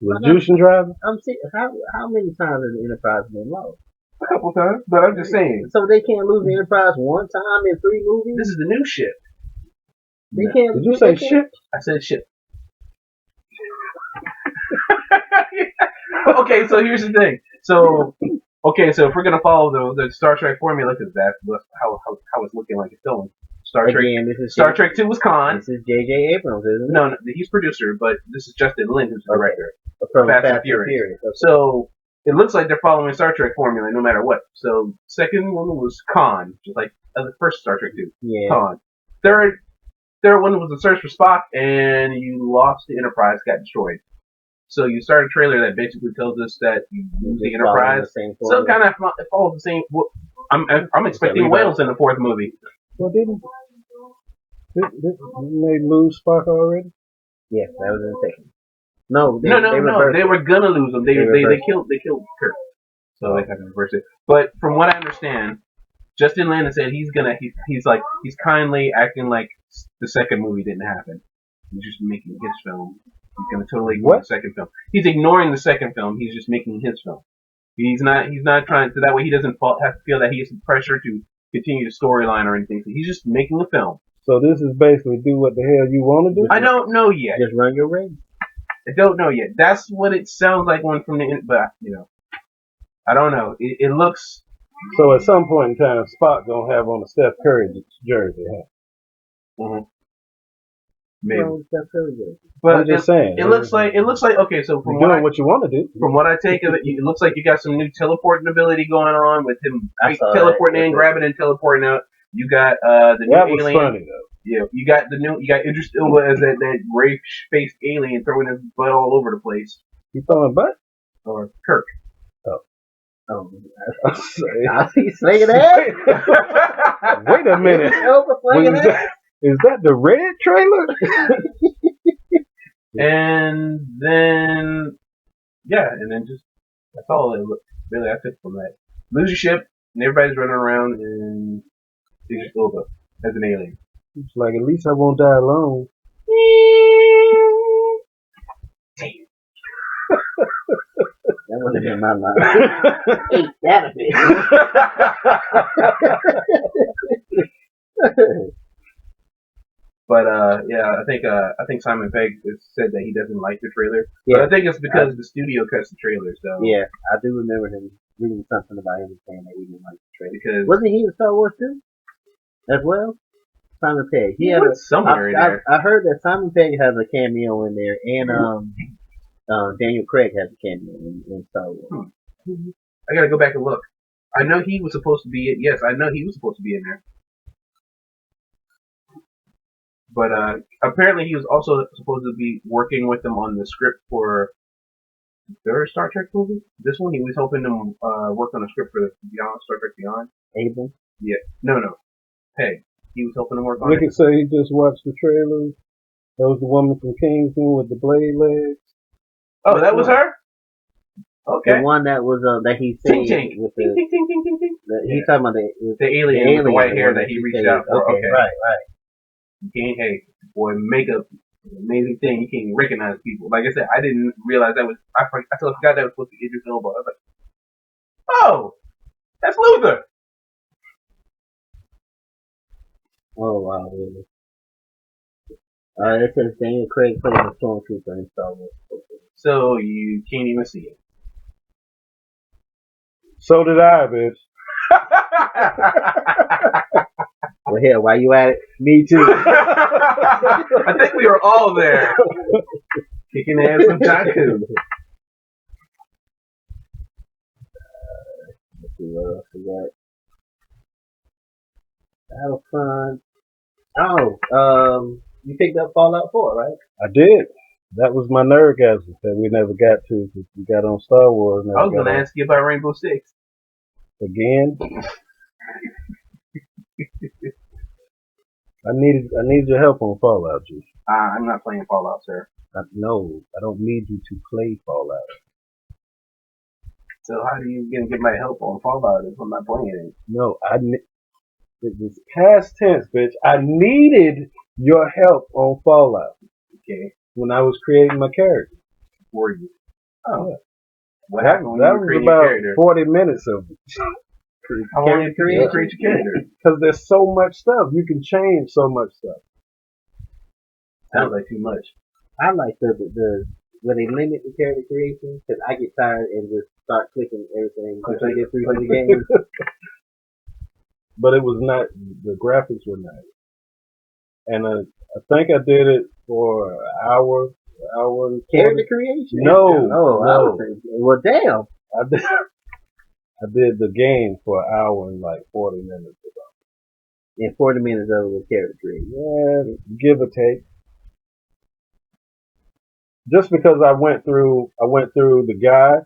Was Jushin driving? I'm saying, how many times has the Enterprise been lost? A couple times, but I'm just saying. So they can't lose the Enterprise one time in 3 movies? This is the new ship. They can't. Did you say ship? I said ship. Okay, so here's the thing. So if we're gonna follow the Star Trek formula, because that's how it's looking like it's going. Star Trek 2 was Khan. This is J.J. Abrams, isn't it? No, he's producer, but this is Justin Lin who's the director. From Fast and Furious. Okay. So it looks like they're following Star Trek formula no matter what. So second one was Khan, just like the first Star Trek 2. Yeah. Khan. Third one was the search for Spock, and you lost the Enterprise, got destroyed. So you start a trailer that basically tells us that you lose the Enterprise. So kind of it follows the same. Well, I'm expecting whales in the fourth movie. Well, didn't they lose Spock already? Yes, that was in the second. No, they were gonna lose them. They killed Kirk. So they had to reverse it. But from what I understand, Justin Lin said he's kindly acting like the second movie didn't happen. He's just making his film. He's gonna totally ignore the second film. He's ignoring the second film. He's just making his film. He's not trying to, that way he doesn't have to feel that he has pressure to continue the storyline or anything. So he's just making a film. So this is basically do what the hell you want to do? I don't know yet. Just run your race. I don't know yet. That's what it sounds like one from the, but I don't know. It looks. So at some point in time, Spock gonna have on a Steph Curry jersey, huh? Mm-hmm. Maybe. Well, Steph Curry jersey. But I'm just saying. It looks like okay. So from what you want to do. From what I take of it, it looks like you got some new teleporting ability going on with him teleporting in, grabbing and teleporting out. You got the new alien. That was funny though. Yeah, you got Idris Elba as that gray-faced alien throwing his butt all over the place. You throwing butt? Or Kirk. Oh, I see you slinging that. Wait a minute. Is that the red trailer? And then just that's all it looked. Really, I took from that. Lose your ship, and everybody's running around, and Idris Elba as an alien. It's like, at least I won't die alone. Damn. That wasn't in my mind. Ain't that a bit? But I think Simon Pegg said that he doesn't like the trailer. Yeah. But I think it's because the studio cuts the trailers, though. Yeah, I do remember him reading something about him saying that he didn't like the trailer. Because wasn't he in Star Wars too? As well? Simon Pegg. He had somewhere in there. I heard that Simon Pegg has a cameo in there, and Daniel Craig has a cameo in Star Wars. I gotta go back and look. I know he was supposed to be in. Yes, I know he was supposed to be in there. But apparently he was also supposed to be working with them on the script for the third Star Trek movie. This one, he was hoping to work on a script for Beyond Star Trek Beyond. Abel? Yeah. No. Hey. He was hoping to work on We could say he just watched the trailers. That was the woman from Kingsman with the blade legs. Oh, that was her? Okay. The one that was that he said with the he's talking about the alien with the white hair that he reached out for. Okay. Right. You can't, hey, boy, makeup is an amazing thing. You can't even recognize people. Like I said, I didn't realize that was. I forgot that was supposed to be Idris Elba. I was like, oh, that's Luther. Oh wow, really? It says Daniel Craig playing a stormtrooper in Star Wars. So you can't even see it. So did I, bitch. Well, hell, while you at it, me too. I think we were all there, kicking ass from Jakku. Let's see what else we got. Battlefront. Oh, you picked up Fallout 4, right? I did. That was my nerdgasm that we never got to because we got on Star Wars. I was going to ask you about Rainbow Six. Again? I need your help on Fallout, G. I'm not playing Fallout, sir. No, I don't need you to play Fallout. So how do you get my help on Fallout if I'm not playing it? No, it's past tense, bitch. I needed your help on Fallout. Okay. When I was creating my character. For you. Oh. Yeah. What that happened when you were was about 40 minutes of how long did you create your character? Because there's so much stuff. You can change so much stuff. Sounds like too much. I like the when they limit the character creation because I get tired and just start clicking everything until I get through the game. But it was not. The graphics were nice, and I think I did it for an hour. Hour and 40. Character creation? No, Oh, I was no. thinking, well, damn. I did the game for an hour and like 40 minutes. And 40 minutes of it was character creation. Yeah, give or take. Just because I went through the guy,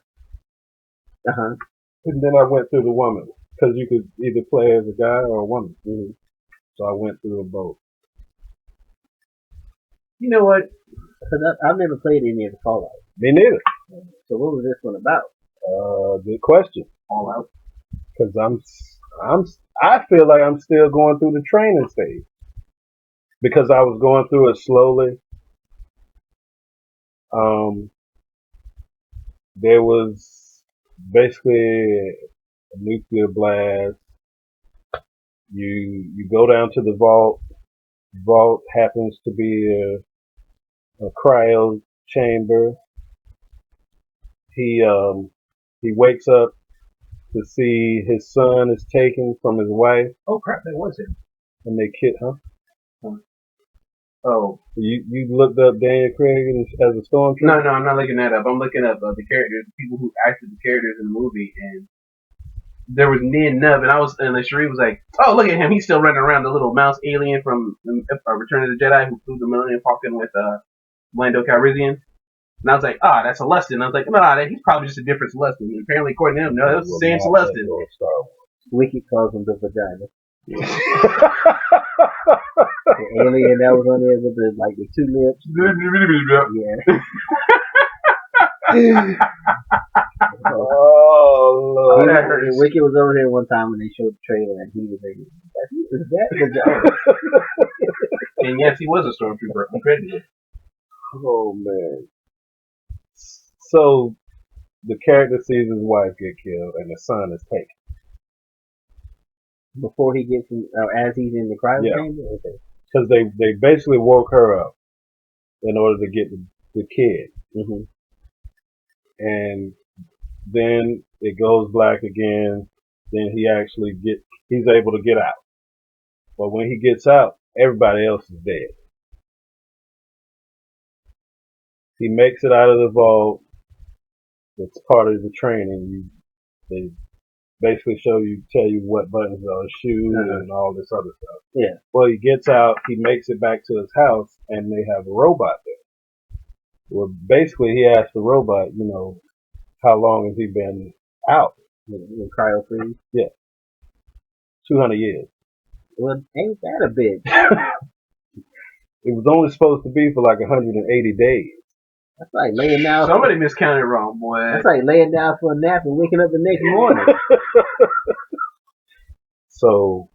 and then I went through the woman because you could either play as a guy or a woman. Mm-hmm. So I went through them both. You know what? Because I've never played any of the Fallout. Me neither. So what was this one about? Good question. All out. Because I feel like I'm still going through the training stage because I was going through it slowly. There was basically a nuclear blast. You go down to the vault. Vault happens to be a cryo chamber. He wakes up to see his son is taken from his wife. Oh crap, that was it. And they kid, huh? Oh. You looked up Daniel Craig as a stormtrooper? No, I'm not looking that up. I'm looking up the characters, the people who acted the characters in the movie, and there was Ned Nub, and Cherie was like, "Oh, look at him! He's still running around, the little mouse alien from Return of the Jedi who flew the Millennium Falcon with Lando Calrissian." And I was like, that's Celestin. I was like, no, he's probably just a different Celestin. And apparently, according to him, no, that's the same Celestin. Wiki calls him the vagina. The alien that was on there with the 2 lips. Yeah. Oh, Lord. Wiki was over here one time when they showed the trailer and he was like, is that vagina? And yes, he was a stormtrooper. Uncredited. Oh, man. So, the character sees his wife get killed and the son is taken. Before he gets in, as he's in the cryo chamber? Okay. Because they basically woke her up in order to get the kid. Mm-hmm. And then it goes black again. Then he's able to get out. But when he gets out, everybody else is dead. He makes it out of the vault. It's part of the training. They basically tell you what buttons are on his shoes and all this other stuff. Yeah. Well, he gets out, he makes it back to his house, and they have a robot there. Well, basically, he asked the robot, how long has he been out? In cryo freeze? Yeah. 200 years. Well, ain't that a bit? It was only supposed to be for like 180 days. That's like laying down. Somebody miscounted wrong, boy. That's like laying down for a nap and waking up the next morning. So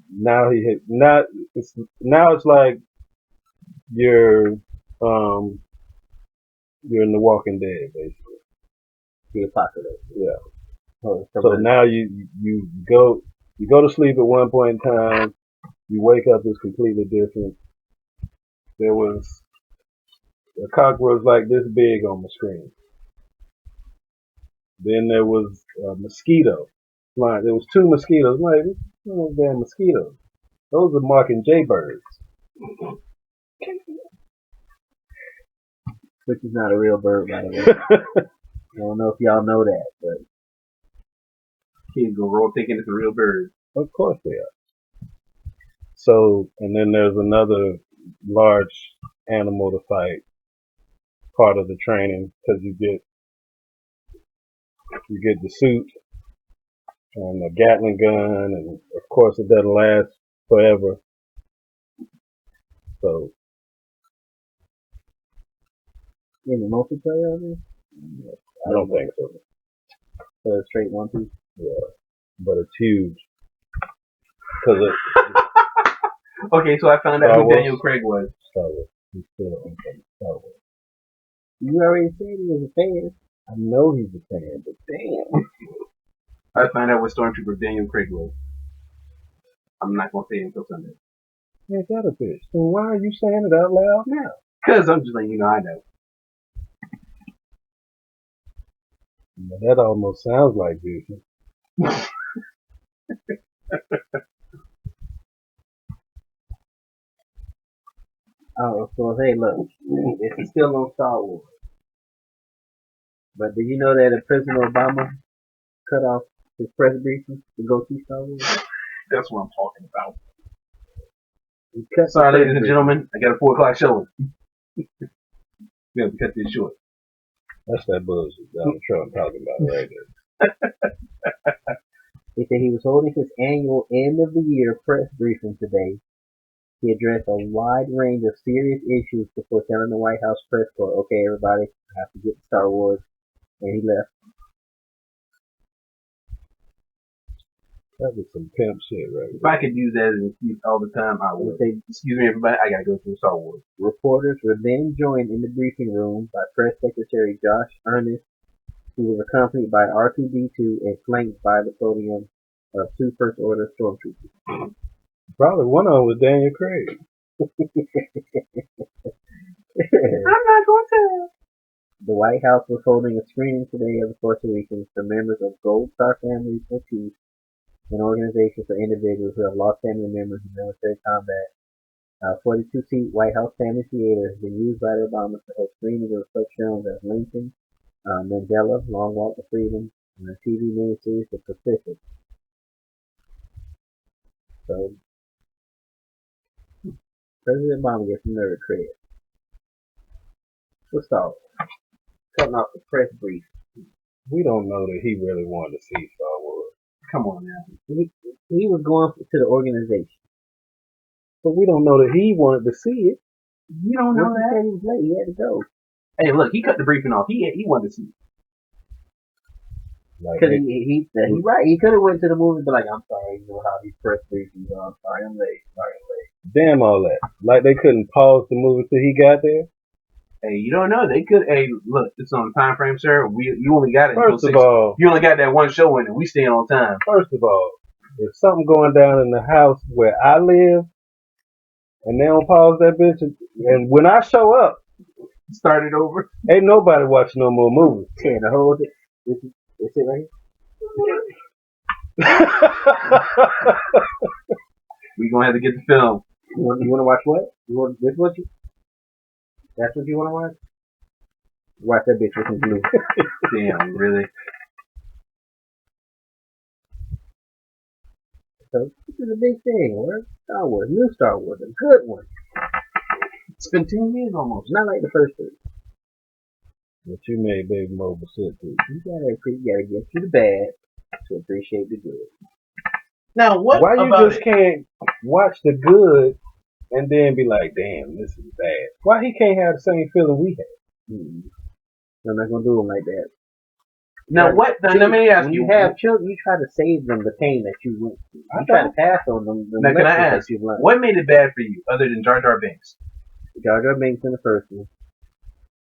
now it's like you're in The Walking Dead, basically. The apocalypse. Yeah. So now you go to sleep at one point in time. You wake up, it's completely different. There was a cockroach like this big on the screen. Then there was a mosquito flying. There was 2 mosquitoes. Like, those damn mosquitoes. Those are mocking jaybirds. Which is not a real bird, by the way. I don't know if y'all know that, but kids go roll thinking it's a real bird. Of course they are. So, and then there's another large animal to fight. Part of the training, because you get the suit and a Gatling gun, and of course it doesn't last forever. So, any multiplayer on this? I don't think so. So it's straight 1-2. Yeah, but it's huge. Because okay, so I found out who Daniel Craig was. Star Wars. He's still on Star Wars. You already said he was a fan. I know he's a fan, but damn. I found out what Stormtrooper Daniel Craig was. I'm not going to say it until Sunday. Ain't that a bitch? Then why are you saying it out loud now? Because I'm just letting you know I know. Now, that almost sounds like Juicy. Oh, so hey, look, this is still on Star Wars. But did you know that President Obama cut off his press briefing to go see Star Wars? That's what I'm talking about. He cut Sorry, the ladies and press gentlemen. I got a 4 o'clock showing. We have to cut this short. That's that bullshit Donald Trump talking about right there. He said he was holding his annual end of the year press briefing today. He addressed a wide range of serious issues before telling the White House press corps, okay, everybody, I have to get to Star Wars. And he left. That was some pimp shit right If there. I could use that as an excuse all the time, I would. Excuse me, everybody. I gotta go through Star Wars. Reporters were then joined in the briefing room by Press Secretary Josh Earnest, who was accompanied by R2D2 and flanked by the podium of 2 First Order stormtroopers. Probably one of them was Daniel Craig. I'm not going to. The White House was holding a screening today of The Force Awakens for members of Gold Star Families Motif, an organization for individuals who have lost family members in military combat. 42-seat White House Family Theater has been used by the Obamas to host screenings of such films as Lincoln, Mandela, Long Walk to Freedom, and the TV miniseries The Pacific. So, President Obama gets some nerve credit. What's all? Cutting off the press brief. We don't know that he really wanted to see Star Wars. Come on now. He was going to the organization. But we don't know that he wanted to see it. You don't know Once he that? said he was late, he had to go. Hey, look, he cut the briefing off. He wanted to see it. Like, Cause he right. He could have went to the movie, but like, I'm sorry, you know how these press briefings are. I'm sorry, I'm late. Sorry, I'm late. damn all that. Like they couldn't pause the movie till he got there. Hey, you don't know. They could. Hey, look, it's on the time frame, sir. You only got it. First of all, you only got that one show in, and we staying on time. if something going down in the house where I live, and they don't pause that bitch, and when I show up, Start it over. ain't nobody watching no more movies. Yeah, the whole thing. This it right here. We gonna have to get the film. You want to watch what? You want this? What you? That's what you want to watch? Watch that bitch with some glue. Damn, really? So this is a big thing. What? Star Wars, new Star Wars, a good one. It's been 10 years almost. Not like the first three. But you made Baby Mobile sit through. You gotta get through the bad to appreciate the good. Now, what Why you about just can't watch the good and then be like, damn, this is bad? Why he can't have the same feeling we had? I'm not gonna do them like that. Now, what? Now, let me ask when you. you have children, you try to save them the pain that you went through. You try to pass on them the Now, can I lessons ask, that you've learned. what made it bad for you, other than Jar Jar Binks? Jar Jar Binks in the first one.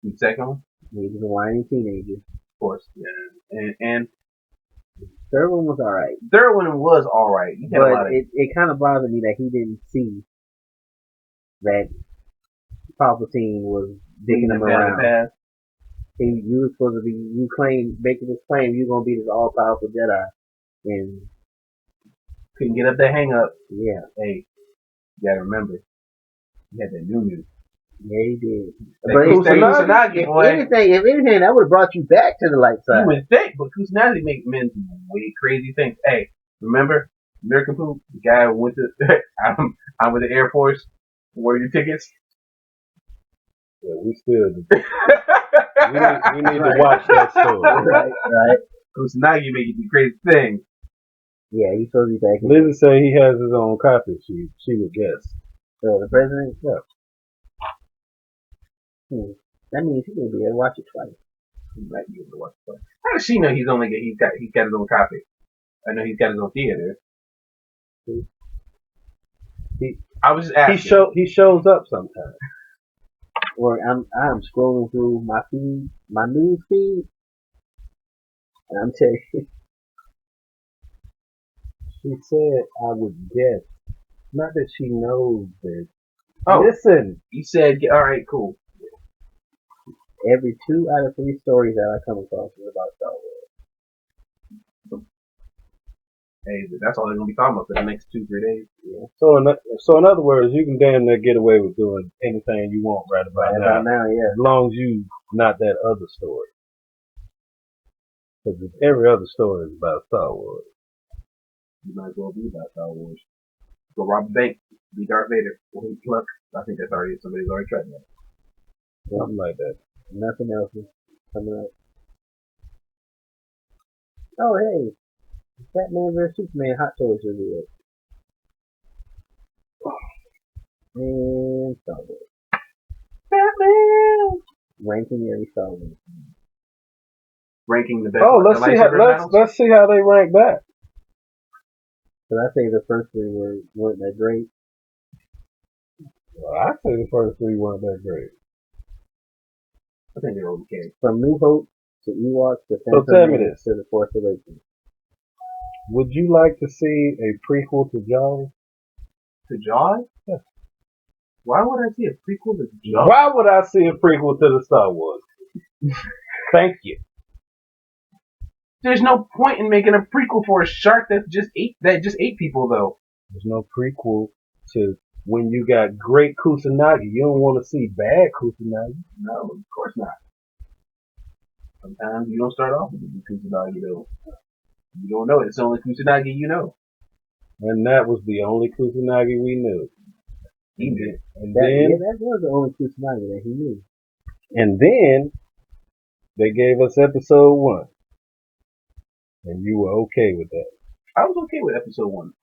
The second one, He was a whiny teenager. of course, yeah. And Third one was alright. third one was all right. You had a lot But of it kind of bothered me that he didn't see that Palpatine was digging him around. Path. You was supposed to be, making this claim you're gonna be this all powerful Jedi, and Couldn't get up that hang up. yeah, Hey, you gotta remember, you had that new. yeah, he did. That But Kusanagi, boy. if anything, that would have brought you back to the light You side. would think, but Kusanagi make men do way crazy things. Hey, remember American Poop? The guy who went to I'm with the Air Force. Where are your tickets? Yeah, we still we need to watch that story. right. Kusanagi make you do crazy things. Yeah, he's supposed to be back. Lizzie say he has his own copy. She would guess. So the president, Yeah. That means he's gonna be able to watch it twice. He might be able to watch it. How does she know he's got his own copy? I know he's got his own theater. I was just asking. He shows up sometimes. Or I'm scrolling through my news feed, and I'm telling you, She said I would guess. Not that she knows this. Oh, Listen. he said, all right, cool. Every 2 out of 3 stories that I come across is about Star Wars. Hey, that's all they're gonna be talking about for the next 2-3 days. Yeah. So in other words, you can damn near get away with doing anything you want right about now. Yeah. As long as you not that other story. Because every other story is about Star Wars. You might as well be about Star Wars. Go rob a bank, be Darth Vader. Well, look, I think that's already somebody's already tried that. Something like that. Nothing else is coming up. Oh, hey. Batman vs. Superman Hot Toys revealed. And Star Wars. Batman! Ranking every Star Wars. Ranking the best. Oh, let's see how they rank back. So I say the first 3 weren't that great. Well, I say the first 3 weren't that great. I think they're okay. From New Hope to Ewoks to So tell me this. to The Force Awakens. Would you like to see a prequel to Jaws? To Jaws? Yeah. Why would I see a prequel to Jaws? Why would I see a prequel to the Star Wars? Thank you. There's no point in making a prequel for a shark that just ate people, though. There's no prequel to when you got great Kusanagi. You don't want to see bad Kusanagi. No, of course not. Sometimes you don't start off with the Kusanagi, though. You don't know it. It's the only Kusanagi you know. And that was the only Kusanagi we knew. That was the only Kusanagi that he knew. And then they gave us episode 1. And you were okay with that. I was okay with episode 1.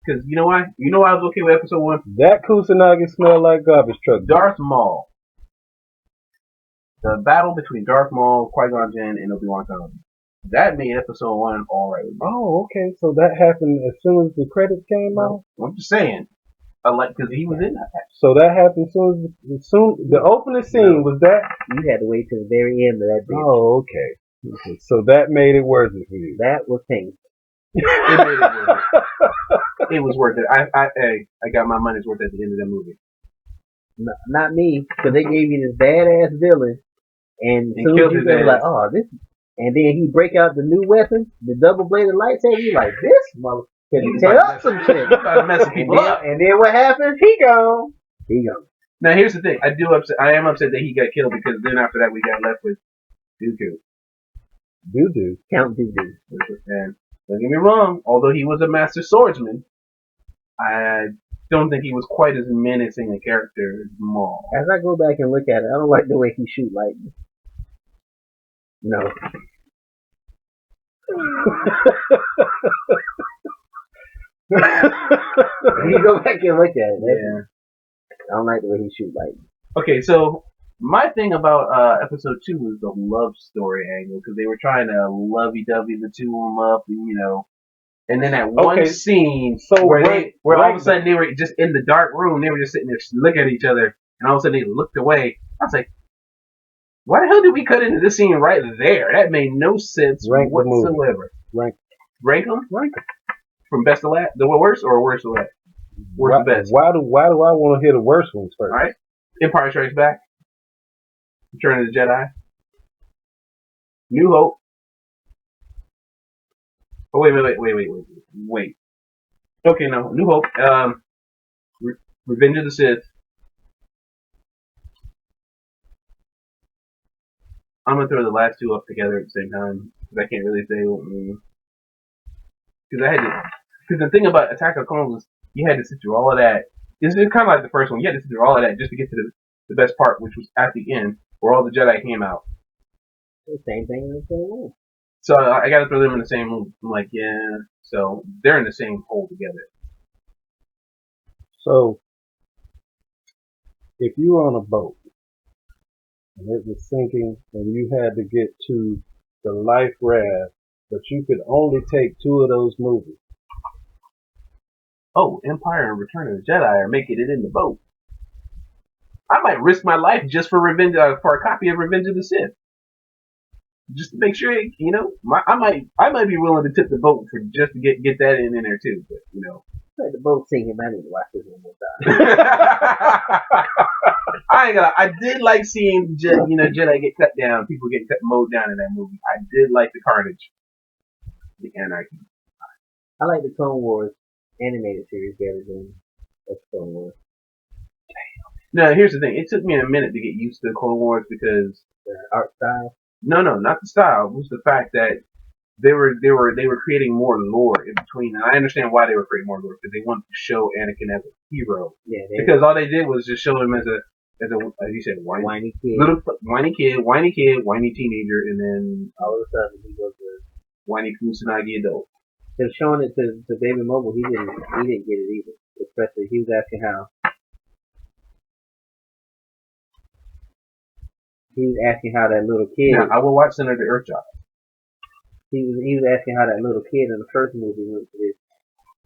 Because you know why? You know why I was okay with episode 1? That Kusanagi smelled like garbage truck. Darth Maul. The battle between Darth Maul, Qui-Gon Jinn, and Obi-Wan Kenobi. That made episode 1 alright with me. Oh, okay. So that happened as soon as the credits came out? I'm just saying. Because he was in that. So that happened soon. The opening scene was that. You had to wait till the very end of that bitch. Oh, okay. So that made it worth it for you. That was painful. It made it worth it. It was worth it. I got my money's worth at the end of that movie. No, not me, because they gave you this badass villain, and soon killed as his you ass. like, oh, this, and then he break out the new weapon, the double-bladed lightsaber. You like, this motherfucker can tear up some shit. Messing people up. And then what happens? He gone. Now here's the thing. I am upset that he got killed because then after that we got left with Dooku. Count Dooku. And don't get me wrong, although he was a master swordsman, I don't think he was quite as menacing a character as Maul. As I go back and look at it, I don't like the way he shoot lightning. No. You go back and look at it. Yeah. I don't like the way he shoot lightning. Okay, so my thing about episode 2 was the love story angle, because they were trying to lovey-dovey the two of them up, and, and then that one scene where all of a sudden they were just in the dark room, they were just sitting there looking at each other, and all of a sudden they looked away. I was like, why the hell did we cut into this scene right there? That made no sense whatsoever. Rank them? From best to last? The worst or worst to last? Worst to best. Why do I want to hear the worst ones first? Alright. Empire Strikes Back. Return of the Jedi. New Hope. Oh, wait. Okay, no. New Hope. Revenge of the Sith. I'm going to throw the last two up together at the same time, because I can't really say what because the thing about Attack of Clones was you had to sit through all of that. It's kind of like the first one. You had to sit through all of that just to get to the best part, which was at the end, where all the Jedi came out. The same thing in the same room. So I got to throw them in the same room. I'm like, yeah. So they're in the same hole together. So if you were on a boat and it was sinking and you had to get to the life raft, but you could only take 2 of those movies. Oh, Empire and Return of the Jedi are making it in the boat. I might risk my life just for for a copy of Revenge of the Sith. Just to make sure, I might be willing to tip the boat for just to get that in there too. But Like the boat singing. I need to watch this one more time. I ain't gonna. I did like seeing Jedi get cut down. People get mowed down in that movie. I did like the carnage, the anarchy. I like the Clone Wars animated series better than the Clone Wars. Now, here's the thing. It took me a minute to get used to the Clone Wars because The art style. no, not the style. It was the fact that they were creating more lore in between. And I understand why they were creating more lore because they wanted to show Anakin as a hero. Yeah, Because all they did was just show him as as you said, whiny kid. little whiny kid, whiny teenager, and then All of a sudden he was a. whiny Kusanagi adult. They're showing it to David Mobile. He didn't get it either. Especially he was asking how. He was asking how that little kid. Now, I will watch Center of the Earthchild. He was asking how that little kid in the first movie went to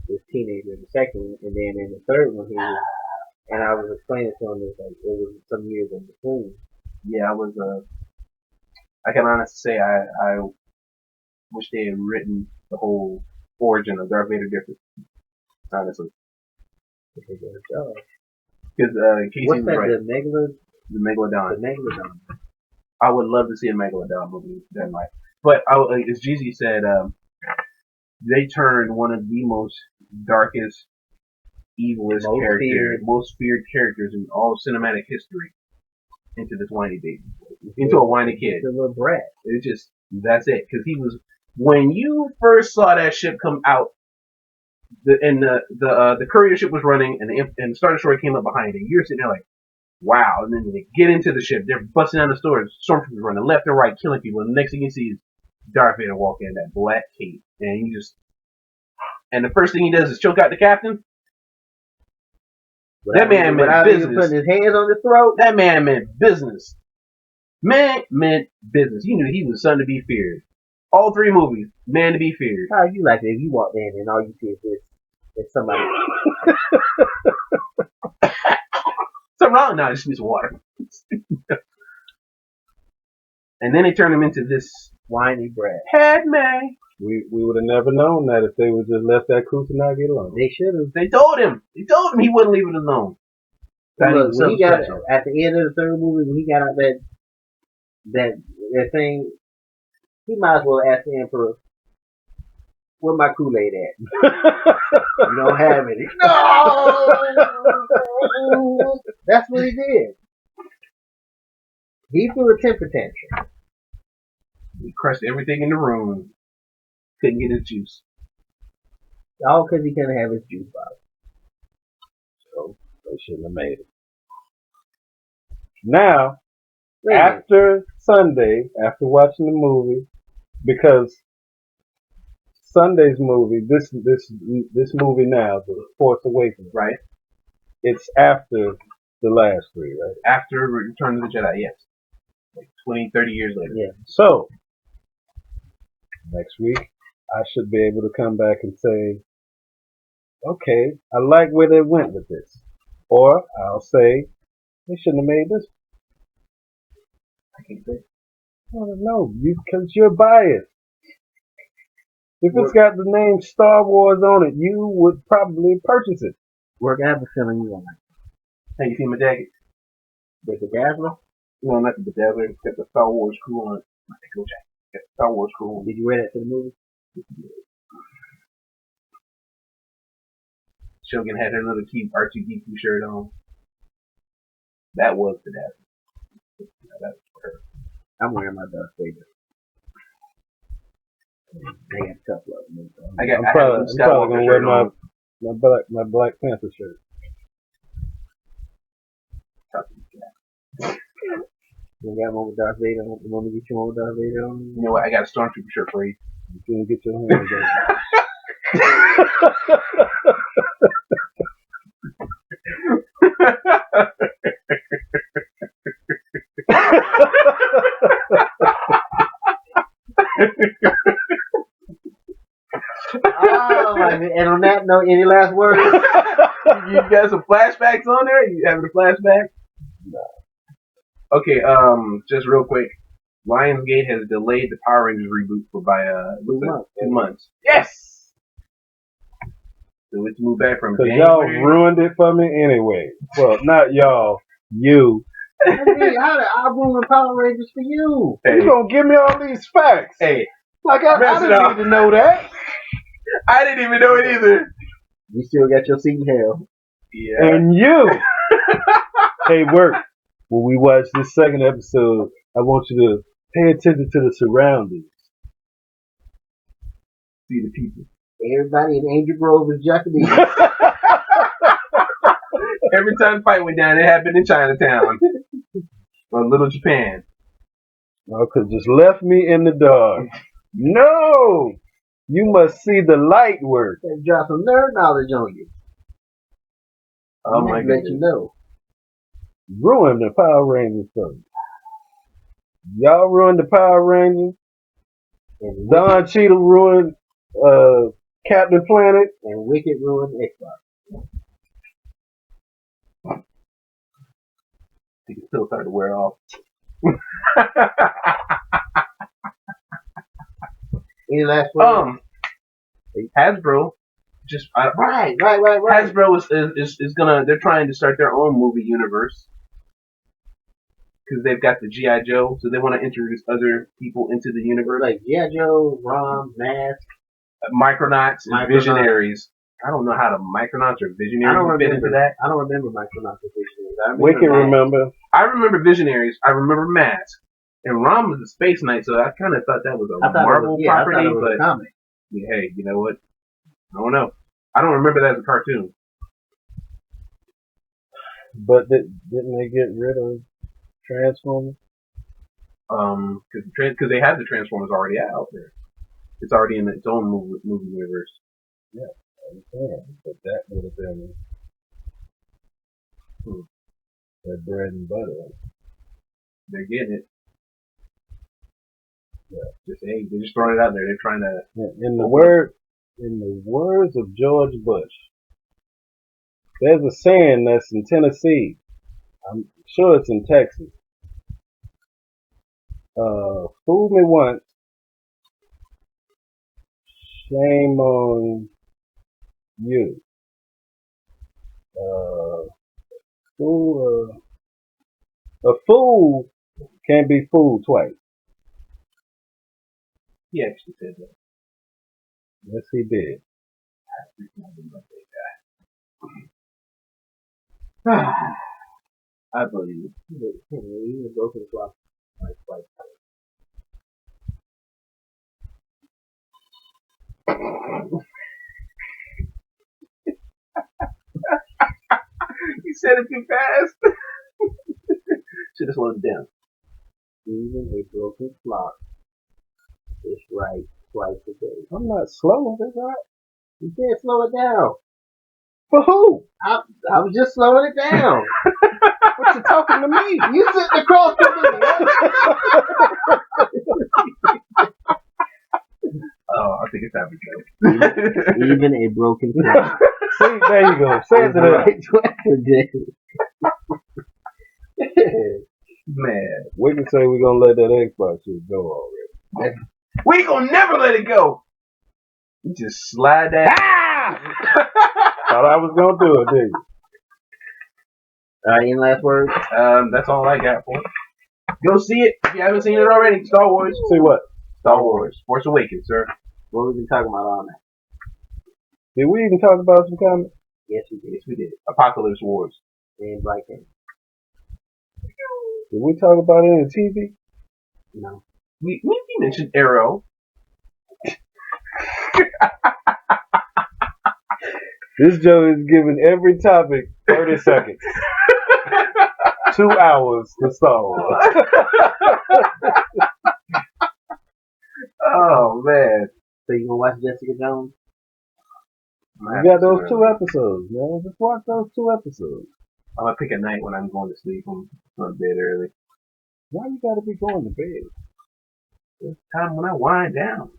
this teenager in the second one, and then in the third one he was. And I was explaining to him that like, it was some years in between. Yeah, I was. I can honestly say I wish they had written the whole origin of Darth Vader different. Honestly, because Casey What's was that? right. The Megalodon. The Megalodon. I would love to see a Megalodon movie that might. But as Jeezy said, they turned one of the most darkest, evilest characters, most feared characters in all cinematic history into this whiny baby, into a whiny kid. The little brat. It's just that's it. Because he was when you first saw that ship come out, the courier ship was running, and the Star Destroyer came up behind it. You're sitting there like, wow. And then they get into the ship. They're busting down the stores. Stormtroopers running left and right, killing people. And the next thing you see is Darth Vader walk in that black cape, and and the first thing he does is choke out the captain. That man meant business. Even putting his hands on his throat. That man meant business. Man meant business. He knew he was something to be feared. All three movies, man to be feared. How you like it if you walk in and all you see is somebody. Something wrong? No, it's just water. And then they turned him into this whiny brat. Head man. We would have never known that if they would just left that Kusanagi alone. They should have. They told him he wouldn't leave it alone. Look, when he got at the end of the third movie, when he got out that thing, he might as well ask the Emperor, "Where my Kool-Aid at?" You don't have any. No. That's what he did. He threw a temper tantrum. He crushed everything in the room. Couldn't get his juice. All because he couldn't have his juice box. So they shouldn't have made it. Now, after Sunday, after watching the movie, because Sunday's movie, this movie now, The Force Awakens, right? It's after the last three, right? After Return of the Jedi, yes. Like 20, 30 years later. Yeah. So, next week, I should be able to come back and say, okay, I like where they went with this. Or I'll say, they shouldn't have made this. I can't say. No, because you're biased. If it's got the name Star Wars on it, you would probably purchase it. Work, I have a feeling you won't like it. Hey, you see my jacket? The Bedazzler? No, not the Bedazzler. It's got the Star Wars crew on it. My cool jacket. Got the Star Wars crew on it. Did you wear that to the movie? Shogun had her little cute R2D2 shirt on. That was Bedazzler. That was for her. I'm wearing my Darth Vader. They got tough love. I'm probably gonna wear my Black Panther shirt. You got one with Darth Vader on? You want me to get you one with Darth Vader on? You know what? I got a Stormtrooper shirt for you. You can get your hands on Oh, and on that note, any last words? You got some flashbacks on there? You having a flashback? No. Okay, just real quick. Lionsgate has delayed the Power Rangers reboot by 2 months. Yes! So let's move back from Because y'all January. ruined it for me anyway. Well, not y'all. You. I mean, I ruined Power Rangers for you. Hey, You gonna give me all these facts? hey, Like I mess it didn't up. need to know that. I didn't even know it either. You still got your seat in hell. Yeah. And you. Hey, work. When we watch this second episode, I want you to pay attention to the surroundings. See the people. Everybody in Angel Grove is Japanese. Every time the fight went down, it happened in Chinatown. Or Little Japan. Y'all could just left me in the dark. No! You must see the light work. They drop some nerd knowledge on you. Oh my Let goodness. you know. Ruined the Power Rangers for me. Y'all ruined the Power Rangers. And Don Cheadle ruined Captain Planet. Wicked ruined Xbox. I think it's still starting to wear off. Any last words? Hasbro just Right. Hasbro is gonna, they're trying to start their own movie universe because they've got the G.I. Joe, so they want to introduce other people into the universe, Like G.I. Joe, Rom, Mask. Micronauts and Visionaries. I don't know how the Micronauts or Visionaries fit into that. I don't remember Micronauts or Visionaries. Wicked remember. I remember Visionaries. I remember Mask. And Rom was a Space Knight, so I kind of thought that was a Marvel property. But comic. Yeah, hey, you know what? I don't know. I don't remember that as a cartoon. But didn't they get rid of Transformers? Because they had the Transformers already out there. It's already in its own movie universe. Yeah, I understand. But that would have been their bread and butter. They're getting it. Yeah. They're just throwing it out there. They're trying to. In the words of George Bush, there's a saying that's in Tennessee. I'm sure it's in Texas. Fool me once, shame on you. A fool can't be fooled twice. He actually said that. Yes, he did. I believe it. Even broken clock. Like. He said it too fast. Should have slowed it down. Even a broken clock is right twice a day. I'm not slow, is that? You can't slow it down. For who? I was just slowing it down. What you talking to me? You sitting across from me. Oh, I think it's time to go. Even a broken clock. See, there you go. Say it to that. Right twice a day. Man, We can say we're gonna let that Xbox shit go already. we gonna never let it go. You just slide that. Thought I was gonna do it, didn't you? Any last words? That's all I got for it. Go see it if you haven't seen it already. Star Wars. See what? Star Wars. Force Awakens, sir. What we've been talking about all night. Did we even talk about some comics? Yes, we did. Yes, we did. Apocalypse Wars. And Black Panther. Did we talk about it in TV? No. We mentioned Arrow. This Joe is giving every topic 30 seconds. 2 hours to Star Wars. Oh man. So you gonna watch Jessica Jones? You got those 2 episodes, man. Just watch those 2 episodes. I'm gonna pick a night when I'm going to sleep. I'm going to bed early. Why you gotta be going to bed? It's time when I wind down.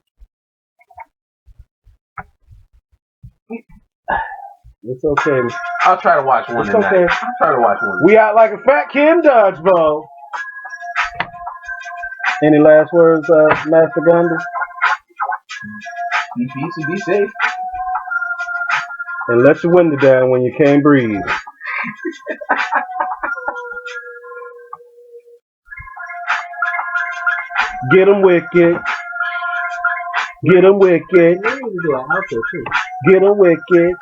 It's okay. I'll try to watch one It's tonight. okay. I'll try to watch one. We out like a fat kid in dodgeball. Any last words, Master Gandhi? Be peace and be safe. And let your window down when you can't breathe. Get 'em wicked. Get 'em wicked. Maybe we do an outro too. Get 'em wicked.